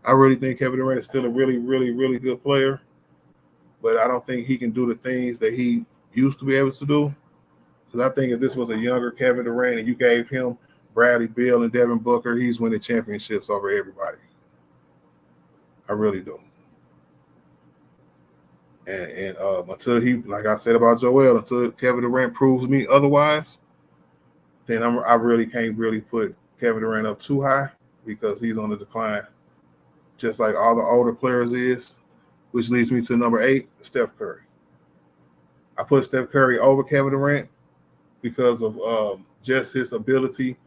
I really think Kevin Durant is still a really, really, really good player, but I don't think he can do the things that he used to be able to do. Because I think if this was a younger Kevin Durant and you gave him Bradley Beal and Devin Booker, he's winning championships over everybody. I really do. And until he, like I said about Joel, until Kevin Durant proves me otherwise, then I really can't really put Kevin Durant up too high because he's on the decline, just like all the older players is, which leads me to number 8, Steph Curry. I put Steph Curry over Kevin Durant because of just his ability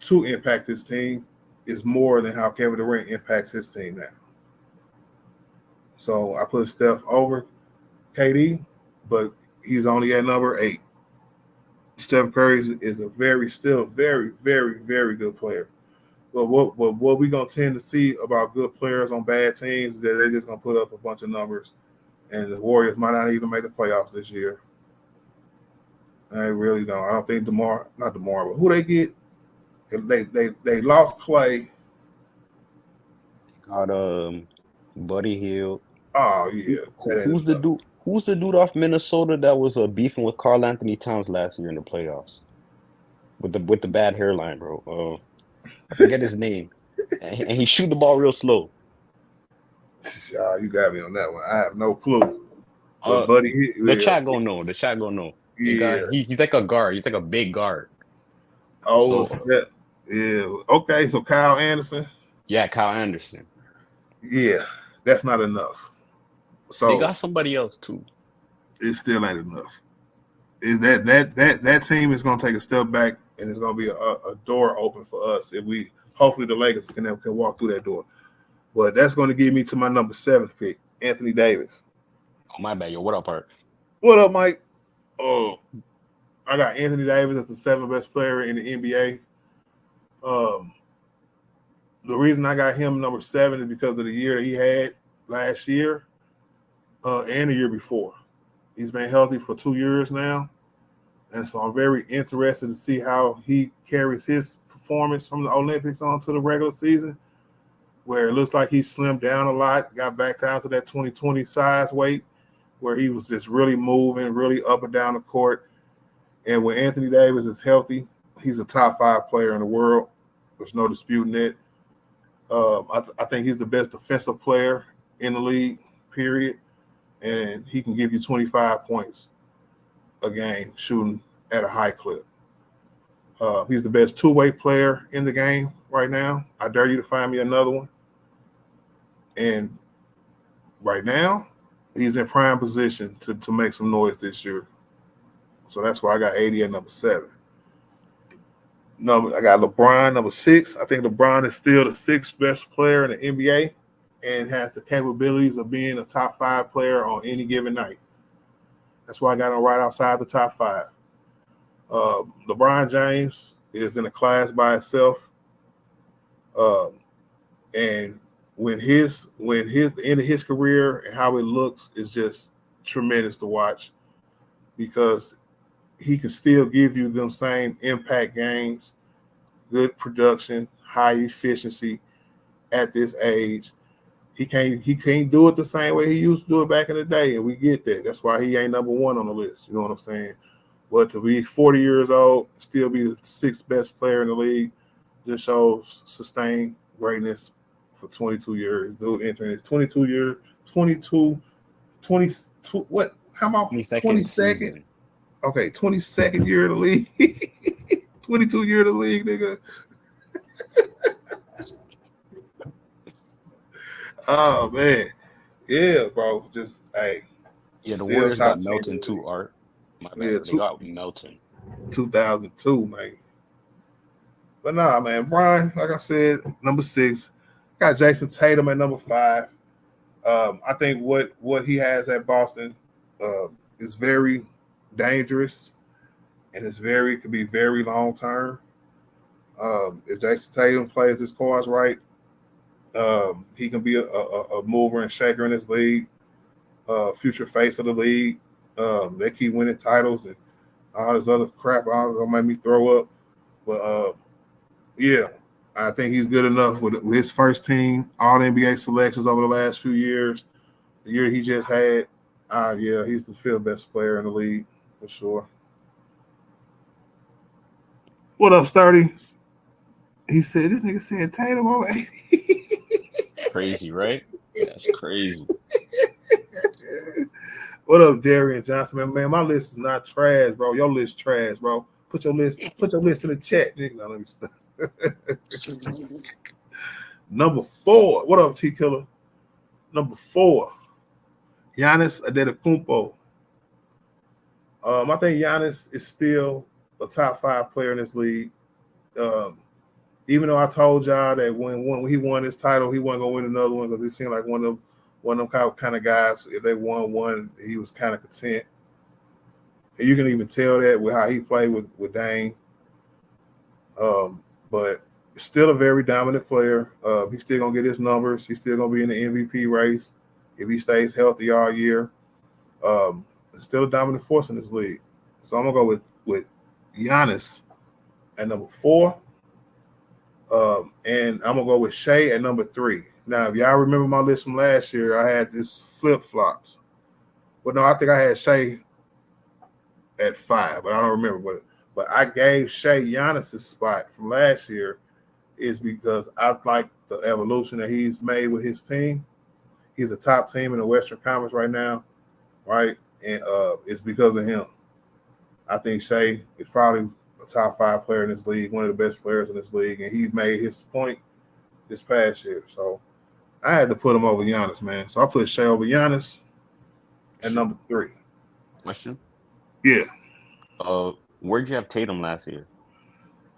to impact his team is more than how Kevin Durant impacts his team now. So I put Steph over KD, but he's only at number 8. Steph Curry is still very, very, very good player. But what we're going to tend to see about good players on bad teams is that they're just going to put up a bunch of numbers, and the Warriors might not even make the playoffs this year. I really don't. I don't think not DeMar, but who they get? They lost Clay. Got Buddy Hield. Oh yeah. Who's the dude? Who's the dude off Minnesota that was beefing with Karl Anthony Towns last year in the playoffs? With the bad hairline, bro. I forget his name. And he shoot the ball real slow. You got me on that one. I have no clue. Buddy Hield. The chat gonna know. Yeah. He's like a guard. He's like a big guard. Oh, yeah. Okay, so Kyle Anderson. Yeah, Kyle Anderson. Yeah, that's not enough. So they got somebody else too. It still ain't enough. Is that team is going to take a step back, and it's going to be a door open for us if we hopefully the Lakers can walk through that door. But that's going to give me to my number 7 pick, Anthony Davis. Oh my bad, yo. What up, Art? What up, Mike? Oh, I got Anthony Davis as the 7th best player in the NBA. The reason I got him number 7 is because of the year that he had last year and the year before. He's been healthy for 2 years now, and so I'm very interested to see how he carries his performance from the Olympics on to the regular season, where it looks like he slimmed down a lot, got back down to that 2020 size weight, where he was just really moving, really up and down the court. And when Anthony Davis is healthy, he's a top 5 player in the world. There's no disputing it. I think he's the best defensive player in the league, period. And he can give you 25 points a game shooting at a high clip. He's the best two-way player in the game right now. I dare you to find me another one. And right now, he's in prime position to make some noise this year. So that's why I got 80 at number 7. I got LeBron, number 6. I think LeBron is still the 6th best player in the NBA and has the capabilities of being a top 5 player on any given night. That's why I got him right outside the top 5. LeBron James is in a class by itself. Um, and when the end of his career and how it looks is just tremendous to watch because he can still give you them same impact games, good production, high efficiency at this age. He can't do it the same way he used to do it back in the day, and we get that. That's why he ain't number one on the list. You know what I'm saying? But to be 40 years old, still be the sixth best player in the league, just shows sustained greatness for 22 years. Dude entering his 22 year, 22, 22, what? How about 22nd 22nd? season. Okay, 22nd year of the league. 22 year of the league, nigga. Oh man. Yeah, bro. Just hey, Yeah, the still Warriors got top 10 in Melton the too, league. Art. My Yeah, bad. They got Melton. 2002, man. But nah, man, Brian, like I said, number 6. Got Jason Tatum at number 5. I think what he has at Boston is very dangerous and could be very long term. If Jason Tatum plays his cards right, he can be a mover and shaker in this league, future face of the league. They keep winning titles and all this other crap. All gonna make me throw up. But yeah, I think he's good enough with his first team, all NBA selections over the last few years. The year he just had, yeah, he's the fifth best player in the league for sure. What up, Sturdy? He said this nigga said Tatum over 80. Crazy, right? That's crazy. What up, Darian Johnson? Man, my list is not trash, bro. Your list trash, bro. Put your list in the chat, nigga. Now, let me stop. Number 4. What up, T Killer? Number 4. Giannis Antetokounmpo. I think Giannis is still a top 5 player in this league. Even though I told y'all that when he won this title, he wasn't gonna win another one because he seemed like one of them kind of guys. If they won one, he was kind of content. And you can even tell that with how he played with Dame. But still a very dominant player. He's still gonna get his numbers. He's still gonna be in the MVP race if he stays healthy all year. Still a dominant force in this league. So I'm gonna go with Giannis at number 4. And I'm gonna go with Shea at number 3. Now, if y'all remember my list from last year, I had this flip-flops. Well, no, I think I had Shea at 5, but I don't remember. But I gave Shea Giannis' spot from last year is because I like the evolution that he's made with his team. He's a top team in the Western Conference right now, right? And it's because of him. I think Shea is probably a top 5 player in this league, one of the best players in this league, and he made his point this past year. So I had to put him over Giannis, man. So I put Shea over Giannis at number 3. Question. Yeah. Where'd you have Tatum last year?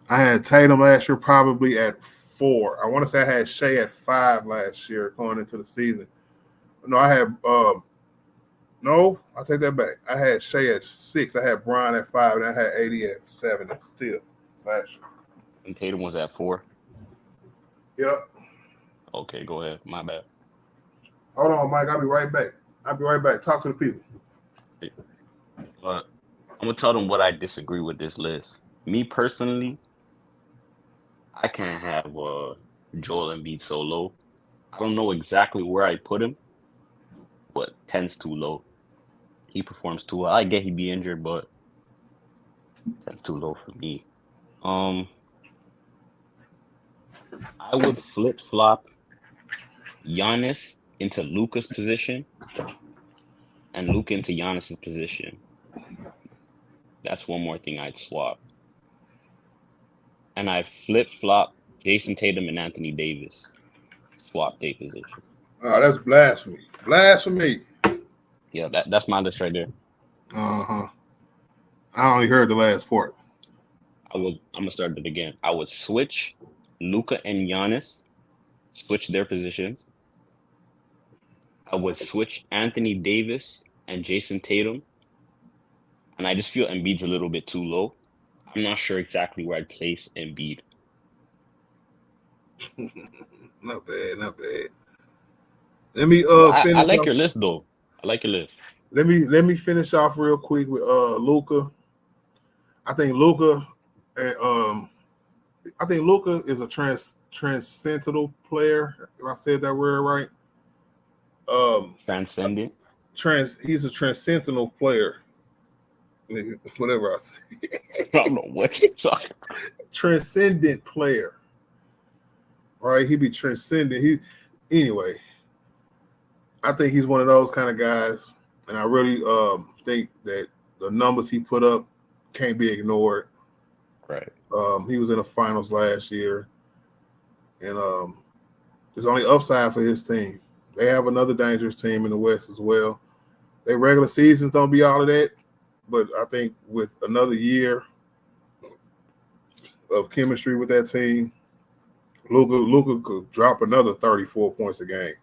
I had Tatum last year probably at 4. I want to say I had Shea at 5 last year going into the season. No, I had no, I'll take that back. I had Shea at 6. I had Bron at 5, and I had 80 at 7 still last year. And Tatum was at 4. Yep. Okay, go ahead. My bad. Hold on, Mike. I'll be right back. Talk to the people. But I'm gonna tell them what I disagree with this list. Me personally, I can't have Joel Embiid so low. I don't know exactly where I put him, but 10's too low. He performs too well. I get he'd be injured, but 10's too low for me. I would flip flop Giannis into Luka's position and Luka into Giannis's position. That's one more thing I'd swap. And I flip flop Jason Tatum and Anthony Davis. Swap their position. Oh, that's blasphemy. Blasphemy. Yeah, that's my list right there. Uh-huh. I only heard the last part. I'm gonna start it again. I would switch Luka and Giannis, switch their positions. I would switch Anthony Davis and Jason Tatum. And I just feel Embiid's a little bit too low. I'm not sure exactly where I'd place Embiid. Not bad, not bad. Let me But I finish like off. your list though. I like your list. Let me finish off real quick with Luca. I think Luca, I think Luca is a transcendental player. If I said that word right, um, Transcendent. he's a transcendental player. Whatever I say, I don't know what you're talking about. transcendent player, right? He be transcendent. Anyway. I think he's one of those kind of guys, and I really think that the numbers he put up can't be ignored. Right. He was in the finals last year, and there's only upside for his team. They have another dangerous team in the West as well. Their regular seasons don't be all of that, but I think with another year of chemistry with that team, Luka could drop another 34 points a game.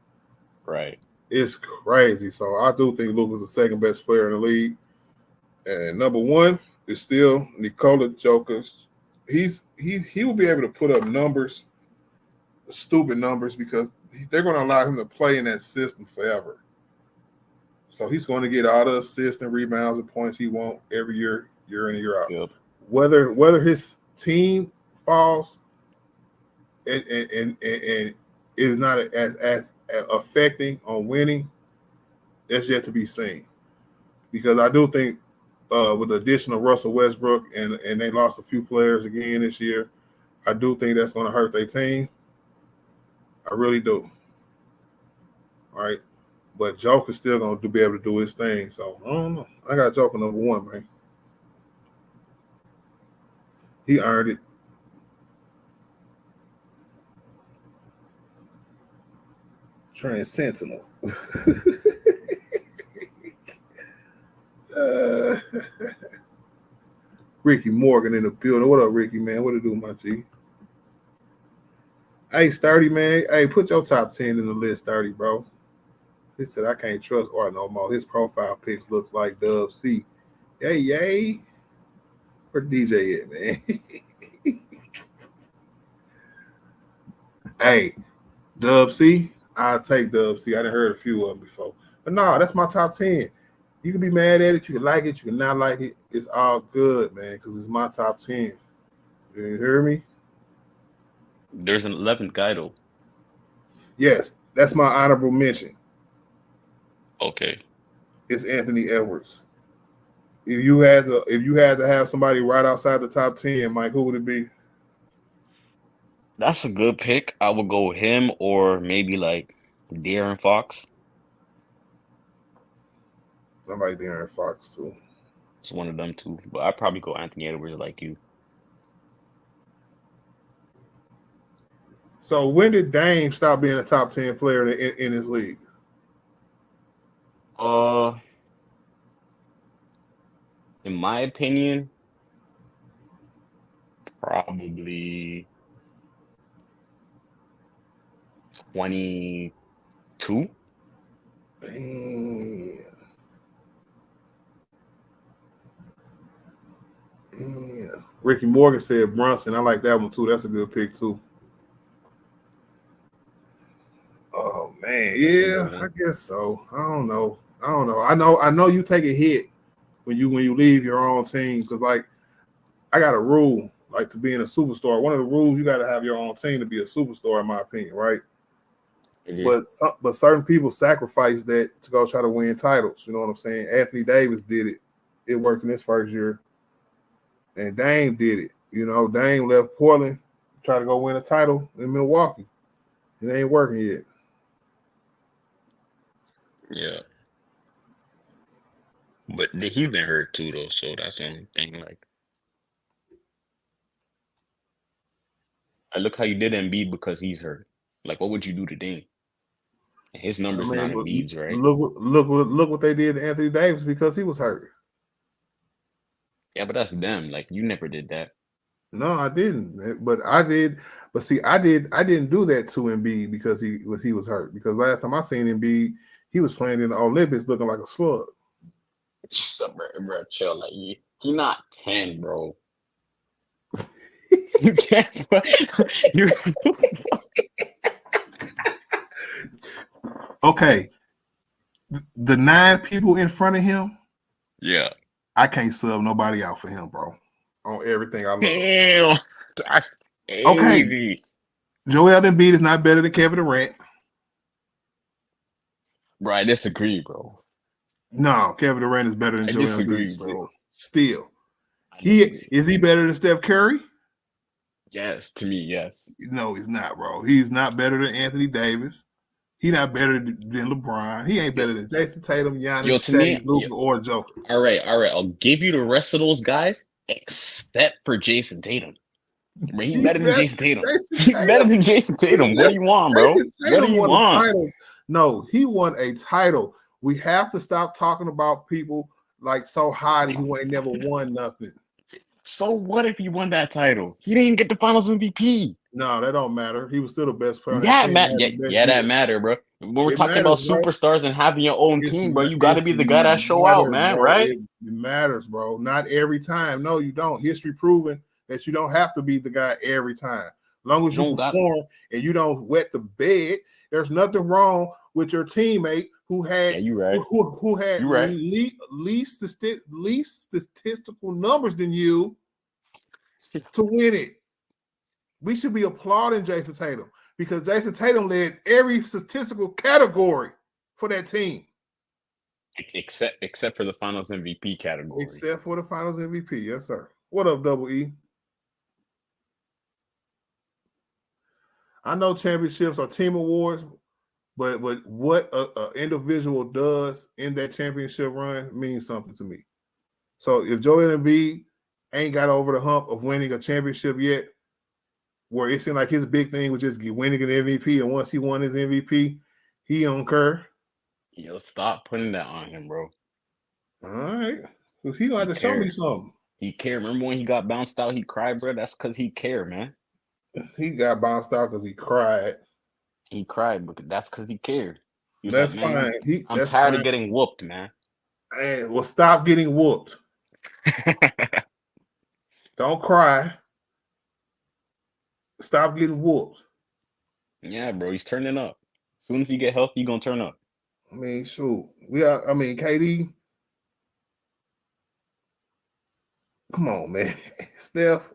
Right. It's crazy. So I do think Luka's the second best player in the league. And number one is still Nikola Jokic. He will be able to put up numbers, stupid numbers, because they're going to allow him to play in that system forever. So he's going to get all the assists and rebounds and points he wants every year in and year out. Yep. Whether his team falls and is not as affecting on winning, that's yet to be seen. Because I do think with the addition of Russell Westbrook and they lost a few players again this year, I do think that's going to hurt their team. I really do. All right. But Joker's still going to be able to do his thing. So, I don't know. I got Joker number one, man. He earned it. Transcendental. Ricky Morgan in the building. What up, Ricky, man? What it do, my G? Hey, Sturdy, man. Hey, put your top 10 in the list, Sturdy, bro. He said, I can't trust Art no more. His profile pics looks like Dub C. Yay. Where DJ at, man? Hey, Dub C. I'll take Dub C. I done heard a few of them before. But no, that's my top 10. You can be mad at it. You can like it. You can not like it. It's all good, man, because it's my top 10. You hear me? There's an 11th guy though. Yes, that's my honorable mention. Okay. It's Anthony Edwards. If you had to have somebody right outside the top 10, Mike, who would it be? That's a good pick. I would go him or maybe like De'Aaron Fox. Somebody De'Aaron Fox too. It's one of them two. But I'd probably go Anthony Edwards like you. So when did Dame stop being a top 10 player in his league? In my opinion, probably 22. Damn. Ricky Morgan said Brunson. I like that one too. That's a good pick too. Oh man, yeah, I guess so. I don't know. I know you take a hit when you leave your own team, because like I got a rule, like to being a superstar. One of the rules, you got to have your own team to be a superstar, in my opinion, right? Mm-hmm. But certain people sacrifice that to go try to win titles. You know what I'm saying? Anthony Davis did it. It worked in his first year. And Dame did it. You know, Dame left Portland, try to go win a title in Milwaukee. It ain't working yet. Yeah. But he's been hurt too, though, so that's the only thing. Like, I look how you did Embiid because he's hurt. Like, what would you do to Dame? His numbers not Embiid's, right? Look what they did to Anthony Davis because he was hurt. Yeah, but that's them. Like, you never did that. No, I didn't. But I did. But see, I didn't do that to Embiid because he was hurt. Because last time I seen Embiid, he was playing in the Olympics looking like a slug. Bro, chill. Like, he not 10, bro. You can't. Okay, the 9 people in front of him, Yeah. I can't sub nobody out for him, bro. On everything I love. Damn. That's Okay, crazy. Joel Embiid is not better than Kevin Durant. Bro, I disagree, bro. No, Kevin Durant is better than I Joel disagree, Embiid. bro. Still, I disagree. is he better than Steph Curry? Yes, to me, yes. No, he's not, bro. He's not better than Anthony Davis. He's not better than LeBron. He ain't better than Jason Tatum, Yo, Giannis, to me, Shea, Luka, or Joker. all right. I'll give you the rest of those guys except for Jason Tatum. He's better than Jason Tatum. He's better than Jason Tatum. What do you want, bro? Jason What do Tatum you won want? a title. No, he won a title. We have to stop talking about people like so high who ain't never won nothing. So what if he won that title? He didn't even get the Finals MVP. No, that don't matter. He was still the best player. Yeah, that matter, bro. When we're talking about superstars and having your own team, bro, you got to be the guy that show out, man, right? It matters, bro. Not every time. No, you don't. History proven that you don't have to be the guy every time. As long as you perform and you don't wet the bed, there's nothing wrong with your teammate who had who had least statistical numbers than you to win it. We should be applauding Jason Tatum because Jason Tatum led every statistical category for that team. Except for the Finals MVP category. Except for the Finals MVP, yes, sir. What up, Double E? I know championships are team awards, but what an individual does in that championship run means something to me. So if Joel Embiid ain't got over the hump of winning a championship yet, where it seemed like his big thing was just winning an MVP, and once he won his MVP, he don't care. Yo, stop putting that on him, bro. All right. So he gonna have to show me something. He cared. Remember when he got bounced out, he cried, bro? That's because he cared, man. He got bounced out because he cried. He cried, but that's because he cared. He that's fine. I'm tired of getting whooped, man. And well, stop getting whooped. Don't cry. Stop getting whooped. Yeah, bro, he's turning up. As soon as he get healthy, he's gonna turn up. I mean, shoot. KD. Come on, man. Steph.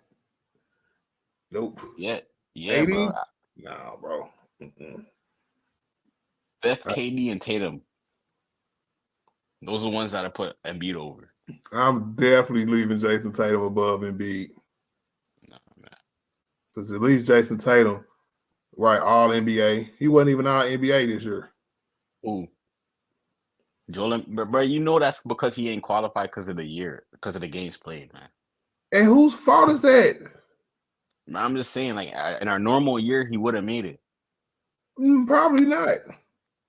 Nope. Yeah, KD? bro. Nah, bro. Mm-mm. Steph, KD, and Tatum. Those are the ones that I put Embiid over. I'm definitely leaving Jason Tatum above Embiid. No, man. Because at least Jason Tatum, right, all NBA. He wasn't even all NBA this year. Ooh. Joel, bro, you know that's because he ain't qualified because of the games played, man. And whose fault is that? I'm just saying, like, in our normal year, he would have made it. Probably not.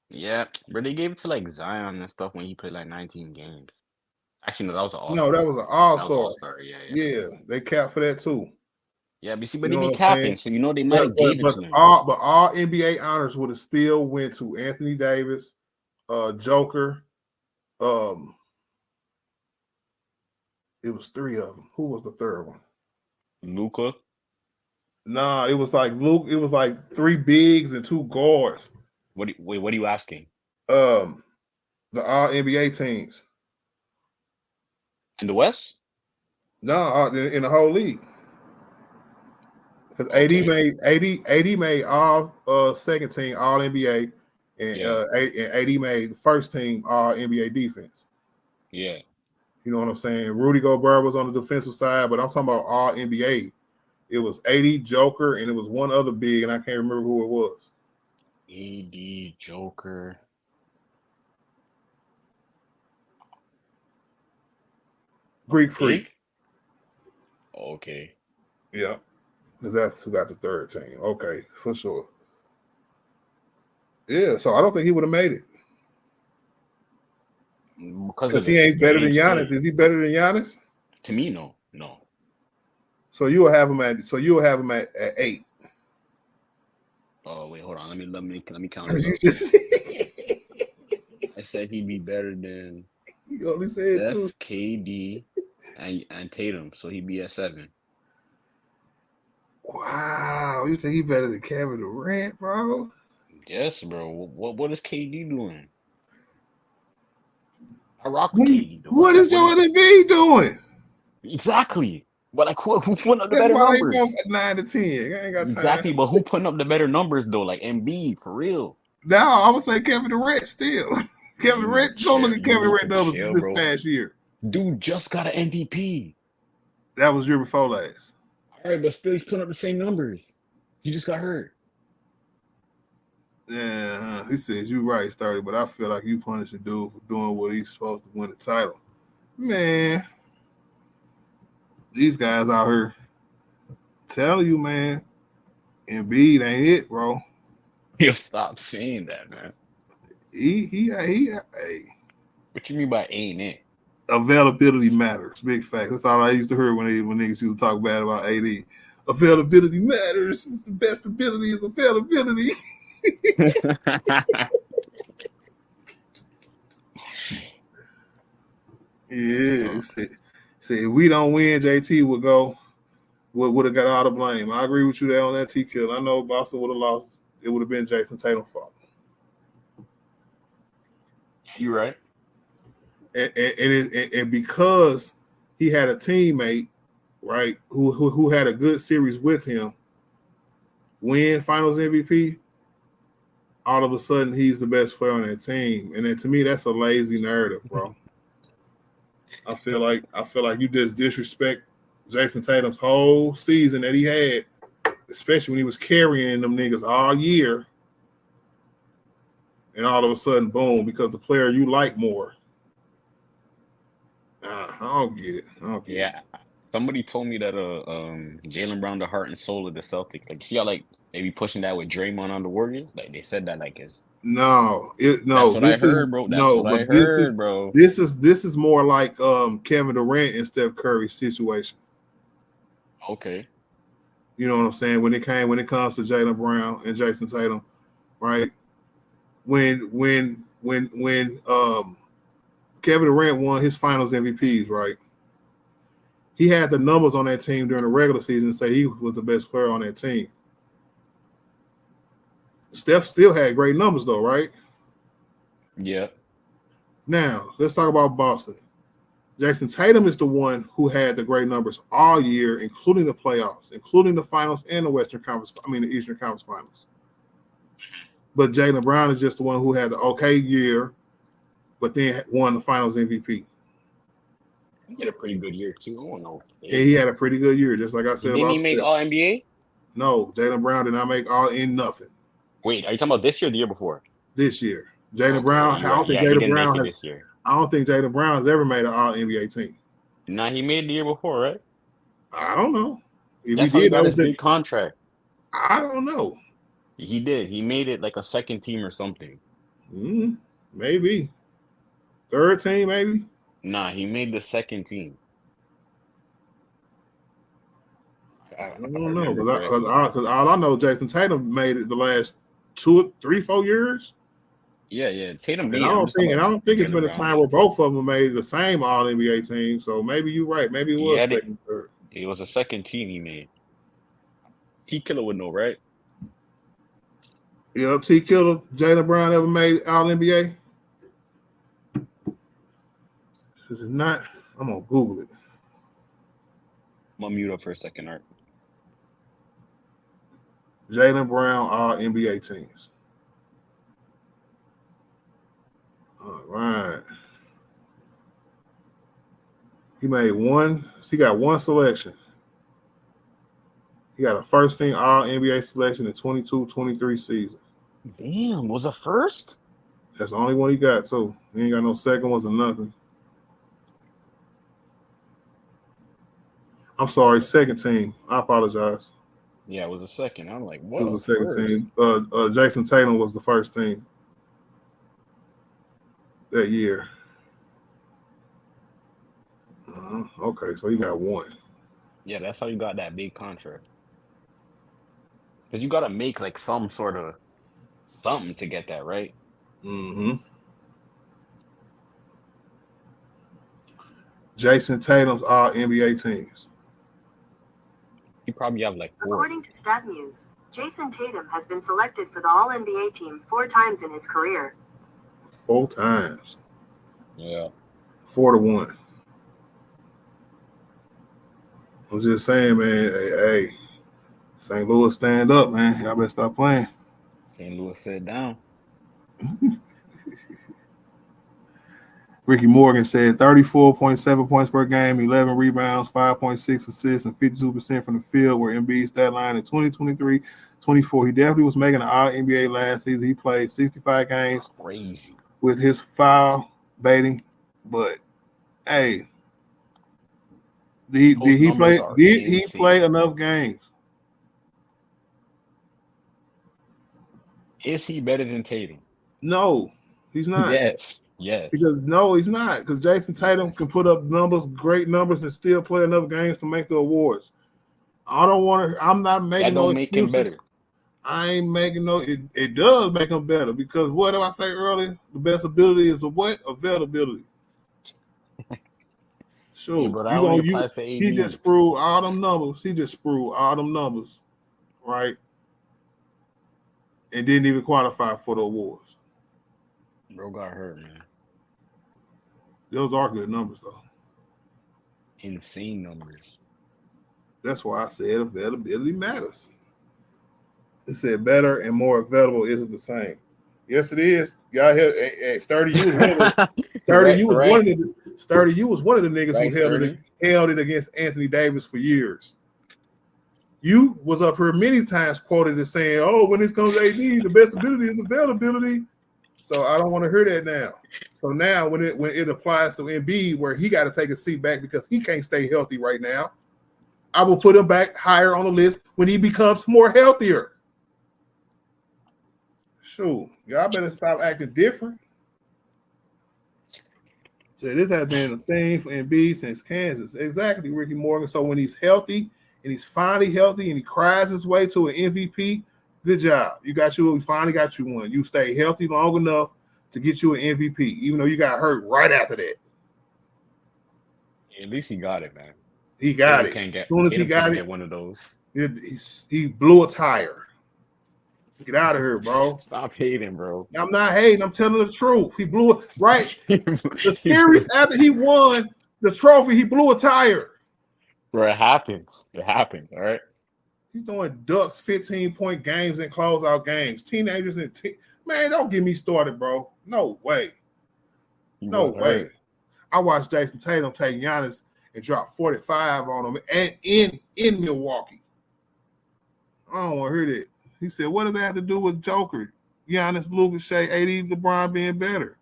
Yeah, but they gave it to like Zion and stuff when he played like 19 games. Actually, no, that was an all-star. No, that was an all-star. All-star. Yeah, they capped for that too. Yeah, but see, but they be capping, so you know they might have gave it to him. But all NBA honors would have still went to Anthony Davis, Joker. It was 3 of them. Who was the third one? Luka. Nah, it was like Luke. It was like 3 bigs and 2 guards. What are you asking? The all NBA teams. In the West? No, in the whole league. Because AD made all second team all NBA, and AD made the first team all NBA defense. Yeah. You know what I'm saying? Rudy Gobert was on the defensive side, but I'm talking about all NBA. It was AD, Joker, and it was one other big, and I can't remember who it was. AD, Joker. Greek Freak. Okay. Yeah. Because that's who got the third team. Okay, for sure. Yeah, so I don't think he would have made it. Because he ain't better than Giannis. Is he better than Giannis? To me, no. So you'll have him at 8. Oh wait, hold on. Let me count. You just I said he'd be better than you only said Steph, 2. KD, and Tatum, so he'd be at 7. Wow, you think he better than Kevin Durant, bro? Yes, bro. What is KD doing? I rock with KD though. What Like, is what is Joel Embiid doing? exactly? But like, who putting up the That's better why they go numbers? 9 to 10. I ain't got time. Exactly, but who putting up the better numbers though? Like Embiid for real. Now I would say Kevin Durant still. Kevin You need to Durant, go look chill. at You Kevin need Durant to numbers chill, this bro. past year. Dude just got an MVP. That was year before last. All right, but still he's putting up the same numbers. He just got hurt. Yeah, he says you right, started, but I feel like you punish a dude for doing what he's supposed to win the title. Man, these guys out here tell you, man, Embiid ain't it, bro. He'll stop saying that, man. Hey, What you mean by ain't it? availability matters. Big facts. That's all I used to hear when niggas used to talk bad about AD. Availability matters. It's the best ability is availability. Yeah, say if we don't win, JT would have got all the blame. I agree with you there on that T kill. I know Boston would have lost. It would have been Jason Tatum's fault. You right. And because he had a teammate, right, who had a good series with him, win Finals MVP, all of a sudden he's the best player on that team. And then to me, that's a lazy narrative, bro. I feel like you just disrespect Jason Tatum's whole season that he had, especially when he was carrying them niggas all year. And all of a sudden, boom, because the player you like more. I don't get it. Yeah. Somebody told me that Jaylen Brown, the heart and soul of the Celtics. Like, see how like they be pushing that with Draymond on the Warriors? Like they said that like is that's what I heard, bro. That's what I heard, bro. This is more like Kevin Durant and Steph Curry's situation. Okay. You know what I'm saying? When it comes to Jaylen Brown and Jason Tatum, right? When Kevin Durant won his Finals MVPs, right? He had the numbers on that team during the regular season and say he was the best player on that team. Steph still had great numbers though, right? Yeah. Now, let's talk about Boston. Jason Tatum is the one who had the great numbers all year, including the playoffs, including the finals and the the Eastern Conference Finals. But Jaylen Brown is just the one who had the okay year, but then won the Finals MVP. He had a pretty good year too. I don't know. Yeah, he had a pretty good year, just like I said. Didn't he make Steph. All NBA? No, Jaylen Brown did not make all in nothing. Wait, are you talking about this year or the year before? This year. Jaylen Brown, I don't think Jaylen Brown has ever made an all NBA team. Nah, he made it the year before, right? I don't know. If That's he how he did, got his big contract. I don't know. He did. He made it like a second team or something. Maybe. Third team, maybe? Nah, he made the second team. I don't know. Because all I know, Jason Tatum made it the last 2, 3, 4 years. Yeah. Tatum. And I don't think it's been a time where both of them made the same All NBA team. So maybe you're right. Maybe it was second, third. It was a second team he made. T Killer would know, right? Yep, T Killer. Jaylen Brown ever made All NBA? Is it not? I'm gonna Google it. I'm gonna mute up for a second, Art. Jaylen Brown All NBA teams. All right. He made one. He got one selection. He got a first team All NBA selection in 22-23 season. Damn, was a first? That's the only one he got, too. He ain't got no second ones or nothing. I'm sorry, second team. I apologize. Yeah, it was a second. I'm like, what? It was the second team. Jason Tatum was the first team that year. Okay, so he got one. Yeah, that's how you got that big contract. Because you got to make like some sort of something to get that, right? Jason Tatum's All NBA teams. He probably have like 4. According to StatMuse, Jason Tatum has been selected for the All-NBA team 4 times in his career. 4 times. Yeah. 4-1. I'm just saying, man. Hey, St. Louis, stand up, man. Y'all better stop playing. St. Louis sit down. Ricky Morgan said 34.7 points per game, 11 rebounds, 5.6 assists, and 52% from the field were Embiid's stat line in 2023-24. He definitely was making an All-NBA last season. He played 65 games. Crazy. With his foul baiting. But, hey, did he play enough games? Is he better than Tatum? No, he's not. Yes. Because no, he's not. Because Jason Tatum can put up numbers, great numbers, and still play enough games to make the awards. I'm not making no excuses. Make him better. I ain't making no. It does make him better because what did I say earlier? The best ability is availability. Sure, yeah, he just sprued all them numbers. Right? And didn't even qualify for the awards. Bro got hurt, man. Those are good numbers, though. Insane numbers. That's why I said availability matters. It said better and more available isn't the same. Yes, it is. Y'all here, Sturdy, you was one of the Sturdy, you was one of the niggas who held it against Anthony Davis for years. You was up here many times quoted as saying, "Oh, when it comes to AD, the best ability is availability." So I don't want to hear that now. So now when it applies to Embiid, where he got to take a seat back because he can't stay healthy right now, I will put him back higher on the list when he becomes more healthier. Sure, y'all better stop acting different. So this has been a thing for Embiid since Kansas. Exactly, Ricky Morgan. So when he's healthy and he's finally healthy and he cries his way to an MVP, good job. We finally got you one. You stay healthy long enough to get you an MVP, even though you got hurt right after that. At least he got it, man. He got it. As soon as he got it, get one of those. He blew a tire. Get out of here, bro. Stop hating, bro. I'm not hating. I'm telling the truth. He blew it right. The series after he won the trophy, he blew a tire. Bro, it happens. All right. He's doing Ducks 15-point games and closeout games. Teenagers man, don't get me started, bro. No way. No way. I watched Jason Tatum take Giannis and drop 45 on him and in Milwaukee. I don't want to hear that. He said, what does that have to do with Joker? Giannis, Lucas, Shea, AD, LeBron being better.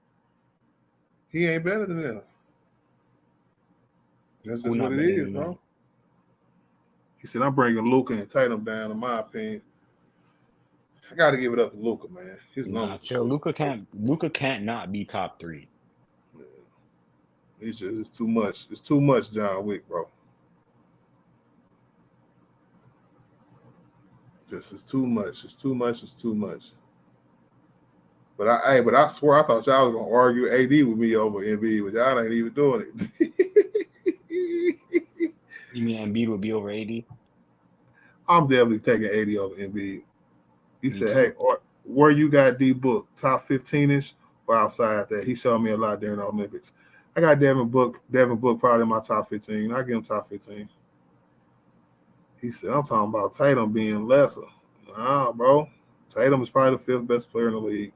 He ain't better than them. That's just what it is, bro. He said, I'm bringing Luka and Tatum down, in my opinion. I got to give it up to Luka, man. His numbers. Chill. Luka can't not be top 3. Yeah. It's too much. It's too much, John Wick, bro. It's too much. But I swear I thought y'all was gonna argue AD with me over Embiid, but y'all ain't even doing it. You mean Embiid would be over AD? I'm definitely taking AD over Embiid. He said, "Hey, where you got D Book, top 15ish or outside that?" He showed me a lot during the Olympics. I got Devin Book probably in my top 15. I give him top 15. He said, I'm talking about Tatum being lesser. Nah, bro. Tatum is probably the 5th best player in the league.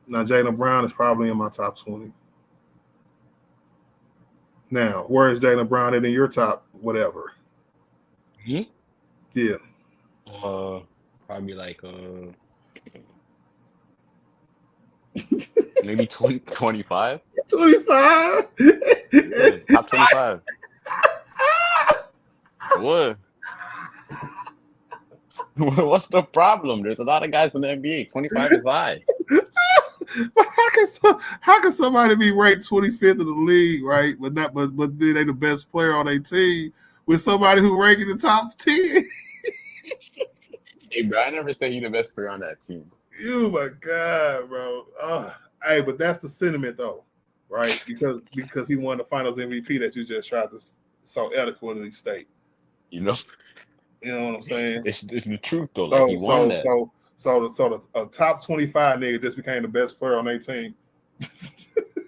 Now, Jaylen Brown is probably in my top 20. Now, where is Jaylen Brown in your top whatever? Me? Yeah. Probably like maybe 25? 25? Yeah, top 25. What? What's the problem? There's a lot of guys in the NBA. 25 is high. How can somebody be ranked 25th in the league, right? But then they the best player on their team with somebody who ranked in the top 10? Hey, bro, I never said he's the best player on that team. Oh my God, bro. Hey, but that's the sentiment though, right? Because he won the Finals MVP that you just tried to so eloquently state. You know. You know what I'm saying? It's the truth though. Like he won that. A top 25 nigga just became the best player on their team.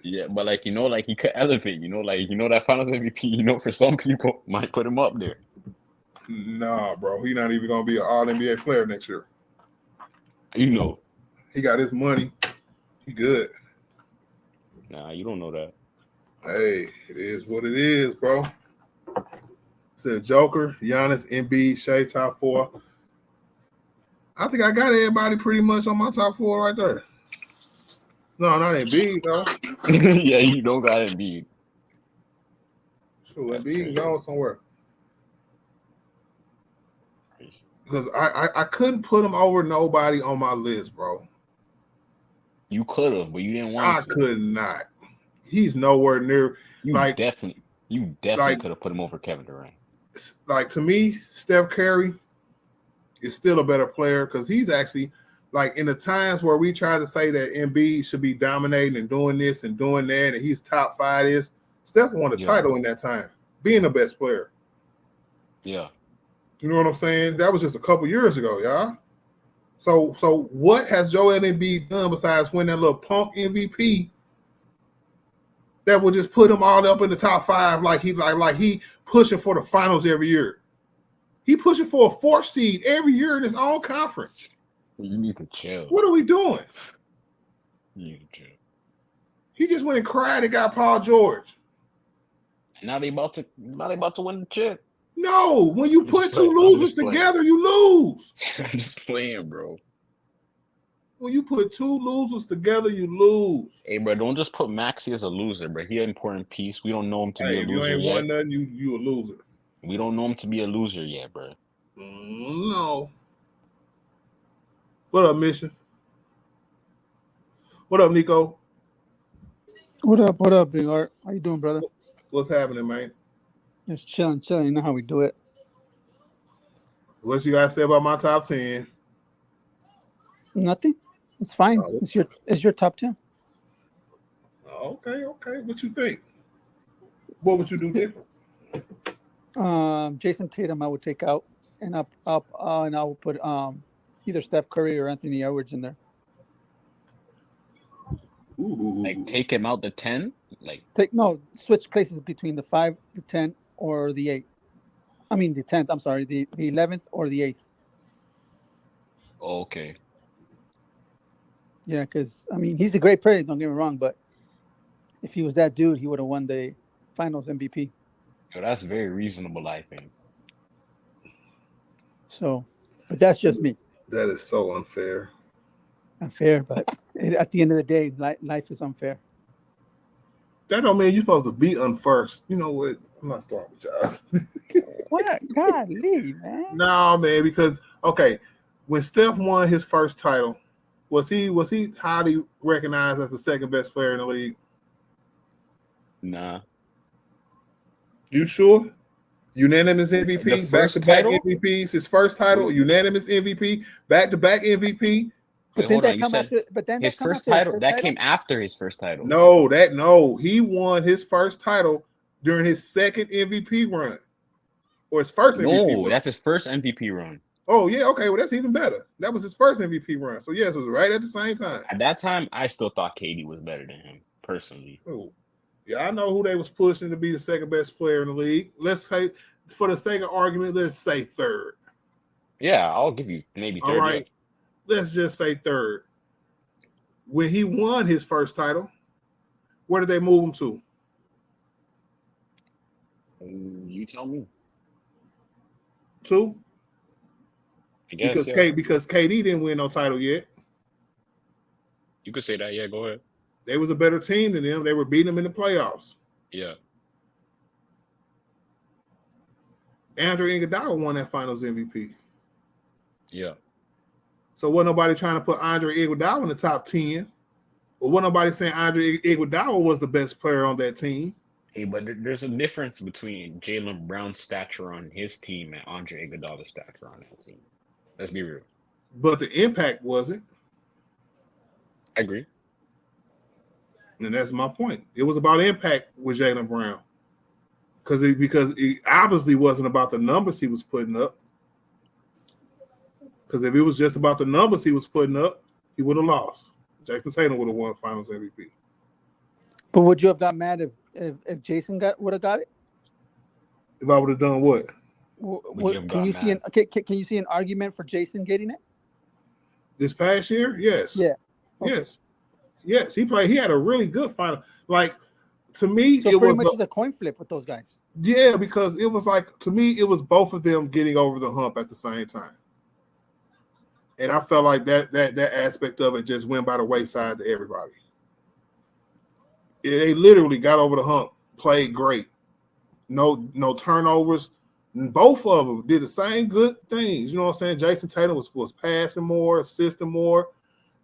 Yeah, but like like he could elevate. Like that Finals MVP. For some people might put him up there. Nah, bro, he not even gonna be an All NBA player next year. He got his money. He good. Nah, you don't know that. Hey, it is what it is, bro. Said Joker, Giannis, Embiid, Shea, top 4. I think I got everybody pretty much on my top 4 right there. No, not Embiid though. Yeah, you don't got Embiid. Sure, Embiid gone somewhere. Because I couldn't put him over nobody on my list, bro. You could have, but you didn't want to. I could not. He's nowhere near. You definitely could have put him over Kevin Durant. Like, to me, Steph Curry is still a better player because he's actually, like, in the times where we try to say that Embiid should be dominating and doing this and doing that, and he's top 5 Steph won a title in that time, being the best player. Yeah. You know what I'm saying? That was just a couple years ago, y'all. So what has Joel Embiid done besides win that little punk MVP that would just put him all up in the top 5 like he pushing for the finals every year? He pushing for a 4th seed every year in his own conference. You need to chill. What are we doing? You need to chill. He just went and cried and got Paul George. Now they about to win the chip. No, when you put 2 losers together, you lose. I'm just playing, bro. When you put 2 losers together, you lose. Hey, bro, don't just put Maxey as a loser, bro. He an important piece. We don't know him to be a loser yet. If you ain't yet. won nothing, you a loser. We don't know him to be a loser yet, bro. No. What up, Mission? What up, Nico? What up, Big Art? How you doing, brother? What's happening, man? Just chilling. You know how we do it. What you guys say about my top 10? Nothing. It's fine. Oh. It's your top 10. Okay. What you think? What would you do different? Jason Tatum, I would take out, and up, and I would put either Steph Curry or Anthony Edwards in there. Ooh. Like take him out the 10? Like switch places between the 5, the 10, or the 8. I mean the 10th. I'm sorry, the 11th or the 8th. Okay. Yeah, because I mean he's a great player. Don't get me wrong, but if he was that dude, he would have won the Finals MVP. Yo, that's very reasonable, I think. So, but that's just me. That is so unfair. Unfair, but at the end of the day, life is unfair. That don't mean you're supposed to beat unfirst. You know what? I'm not starting with y'all. What? Golly, man. No, man, because when Steph won his first title, was he highly recognized as the second best player in the league? Nah. You sure? Unanimous MVP, back-to-back title? MVPs. His first title, unanimous MVP, back-to-back MVP. But then that come after. But then his first title that came after his first title. No, he won his first title during his second MVP run, or his first MVP run. That's his first MVP run. Oh yeah, okay, well that's even better. That was his first MVP run. So yes, it was right at the same time. At that time, I still thought KD was better than him personally. Oh, yeah, I know who they was pushing to be the second best player in the league. Let's say, for the sake of argument, let's say third. Yeah, I'll give you maybe third. All right. Let's just say third. When he won his first title, where did they move him to? You tell me. 2? I guess because KD didn't win no title yet. You could say that. Yeah, go ahead. They was a better team than them. They were beating them in the playoffs. Yeah. Andre Iguodala won that Finals MVP. Yeah. So wasn't nobody trying to put Andre Iguodala in the top 10. Or wasn't nobody saying Andre Iguodala was the best player on that team. Hey, but there's a difference between Jaylen Brown's stature on his team and Andre Iguodala's stature on that team. Let's be real. But the impact wasn't. I agree. And that's my point. It was about impact with Jaylen Brown. Because it obviously wasn't about the numbers he was putting up. Because if it was just about the numbers he was putting up, he would have lost. Jason Tatum would have won Finals MVP. But would you have got mad if Jason would have got it? If I would have done what? Would you have Can got you see mad? can you see an argument for Jason getting it? This past year? Yes. Yeah. Okay. Yes. Yes. He played. He had a really good final. Like, to me, So it pretty was much it's a coin flip with those guys. yeah, because it was like, to me, it was both of them getting over the hump at the same time. And I felt like that aspect of it just went by the wayside to everybody. They literally got over the hump, played great. No turnovers. And both of them did the same good things. You know what I'm saying? Jason Tatum was passing more, assisting more.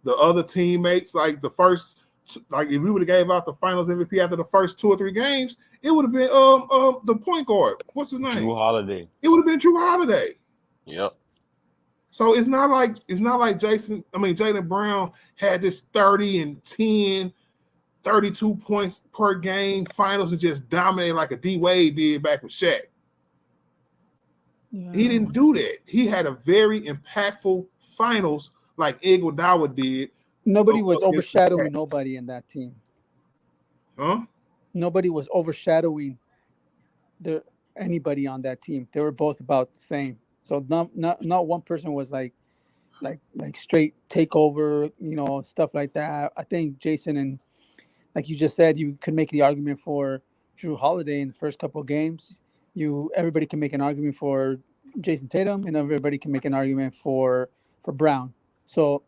The other teammates, like the first, like if we would have gave out the Finals MVP after the first 2 or 3 games, it would have been the point guard. What's his name? Drew Holiday. It would have been Drew Holiday. Yep. So it's not like Jaylen Brown had this 30 and 10, 32 points per game finals and just dominated like a D Wade did back with Shaq. Yeah. He didn't do that. He had a very impactful finals like Iguodala did. Nobody was against overshadowing nobody in that team. Huh? Nobody was overshadowing anybody on that team. They were both about the same. So not one person was like straight takeover, stuff like that. I think Jason, and like you just said, you could make the argument for Drew Holiday in the first couple of games. Everybody can make an argument for Jason Tatum, and everybody can make an argument for Brown. So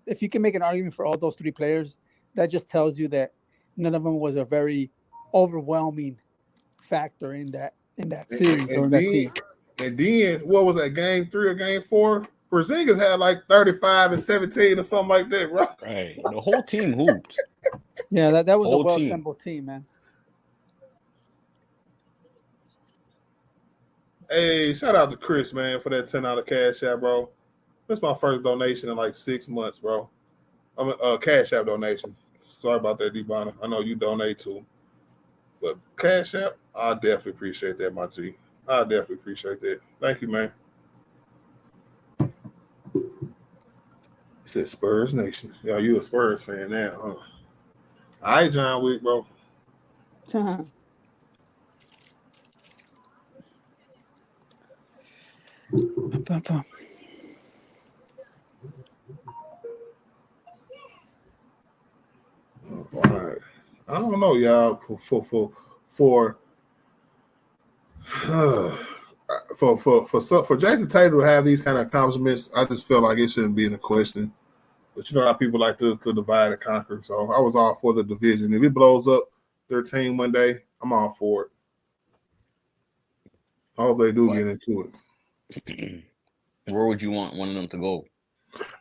if you can make an argument for all those 3 players, that just tells you that none of them was a very overwhelming factor in that series or in that team. And then what was that, game 3 or game 4? Porzingis had like 35 and 17 or something like that, right? Right. The whole team hooped. Yeah, that was a Whole well team. assembled team, man. Hey, shout out to Chris, man, for that $10 cash app, bro. That's my first donation in like 6 months, bro. Cash app donation. Sorry about that, D-Bonner. I know you donate too. But cash app, I definitely appreciate that, my G. I definitely appreciate that. Thank you, man. He said Spurs Nation. Yeah, you a Spurs fan now, huh? All right, John Wick, bro. All right. I don't know, y'all. For Jason Tatum to have these kind of accomplishments, I just feel like it shouldn't be in the question. But you know how people like to divide and conquer. So I was all for the division. If it blows up their team one day, I'm all for it. I hope they do get into it. Where would you want one of them to go?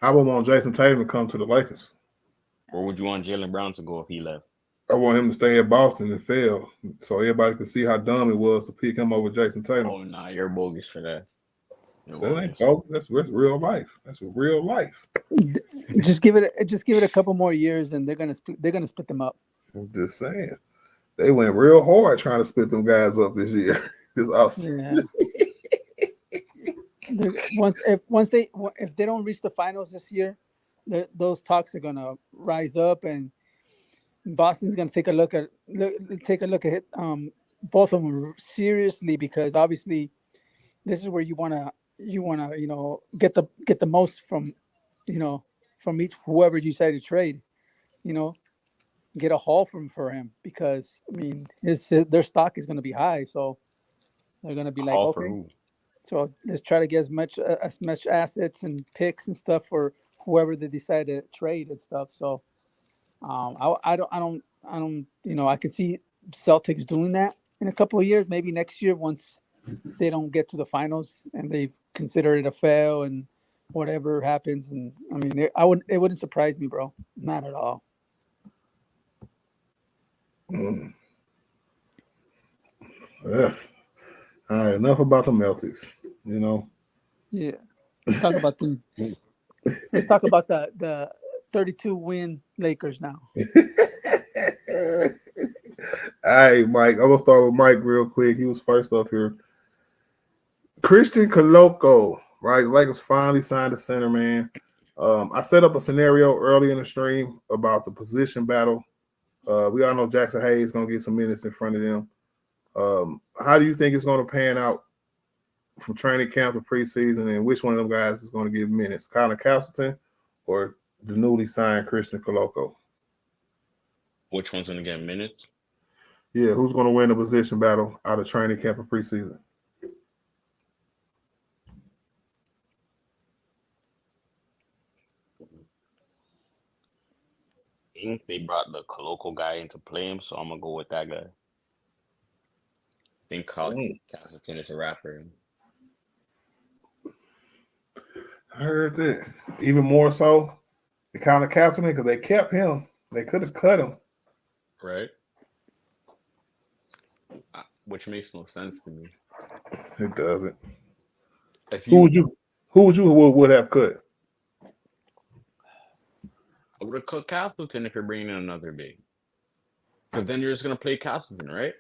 I would want Jason Tatum to come to the Lakers. Where would you want Jaylen Brown to go if he left? I want him to stay in Boston and fail, so everybody can see how dumb it was to pick him over Jason Tatum. Oh, nah, you're bogus for that. That ain't bogus. That's real life. That's real life. Just give it a couple more years, and they're gonna split them up. I'm just saying, they went real hard trying to split them guys up this year. It's awesome. Yeah. If they don't reach the finals this year, those talks are gonna rise up, and Boston's gonna take a look at both of them seriously, because obviously this is where you wanna get the most from each whoever you decide to trade, get a haul for him, because I mean their stock is gonna be high, so they're gonna be like, okay, so let's try to get as much assets and picks and stuff for whoever they decide to trade and stuff. So I don't I can see Celtics doing that in a couple of years, maybe next year, once they don't get to the finals and they consider it a fail and whatever happens. And I mean, it wouldn't surprise me, bro. Not at all. Mm. Yeah. All right, enough about the Celtics. Yeah. Let's talk about the 32 win Lakers now. All right, Mike. I'm gonna start with Mike real quick. He was first up here. Christian Koloko right? Lakers finally signed a center, man. I set up a scenario early in the stream about the position battle. We all know Jackson Hayes is going to get some minutes in front of them. How do you think it's going to pan out from training camp to preseason, and which one of them guys is going to get minutes? Colin Castleton or the newly signed Christian Coloco? Which one's gonna get minutes? Yeah, who's going to win the position battle out of training camp and preseason? I think they brought the Coloco guy in to play him, so I'm gonna go with that guy. I think Castleton is a rapper. I heard that. Even more so, the Colin Castleton, because they kept him. They could have cut him. Right? Which makes no sense to me. It doesn't. If Who would you have cut? I would have cut Castleton if you're bringing in another big. Because then you're just gonna play Castleton, right?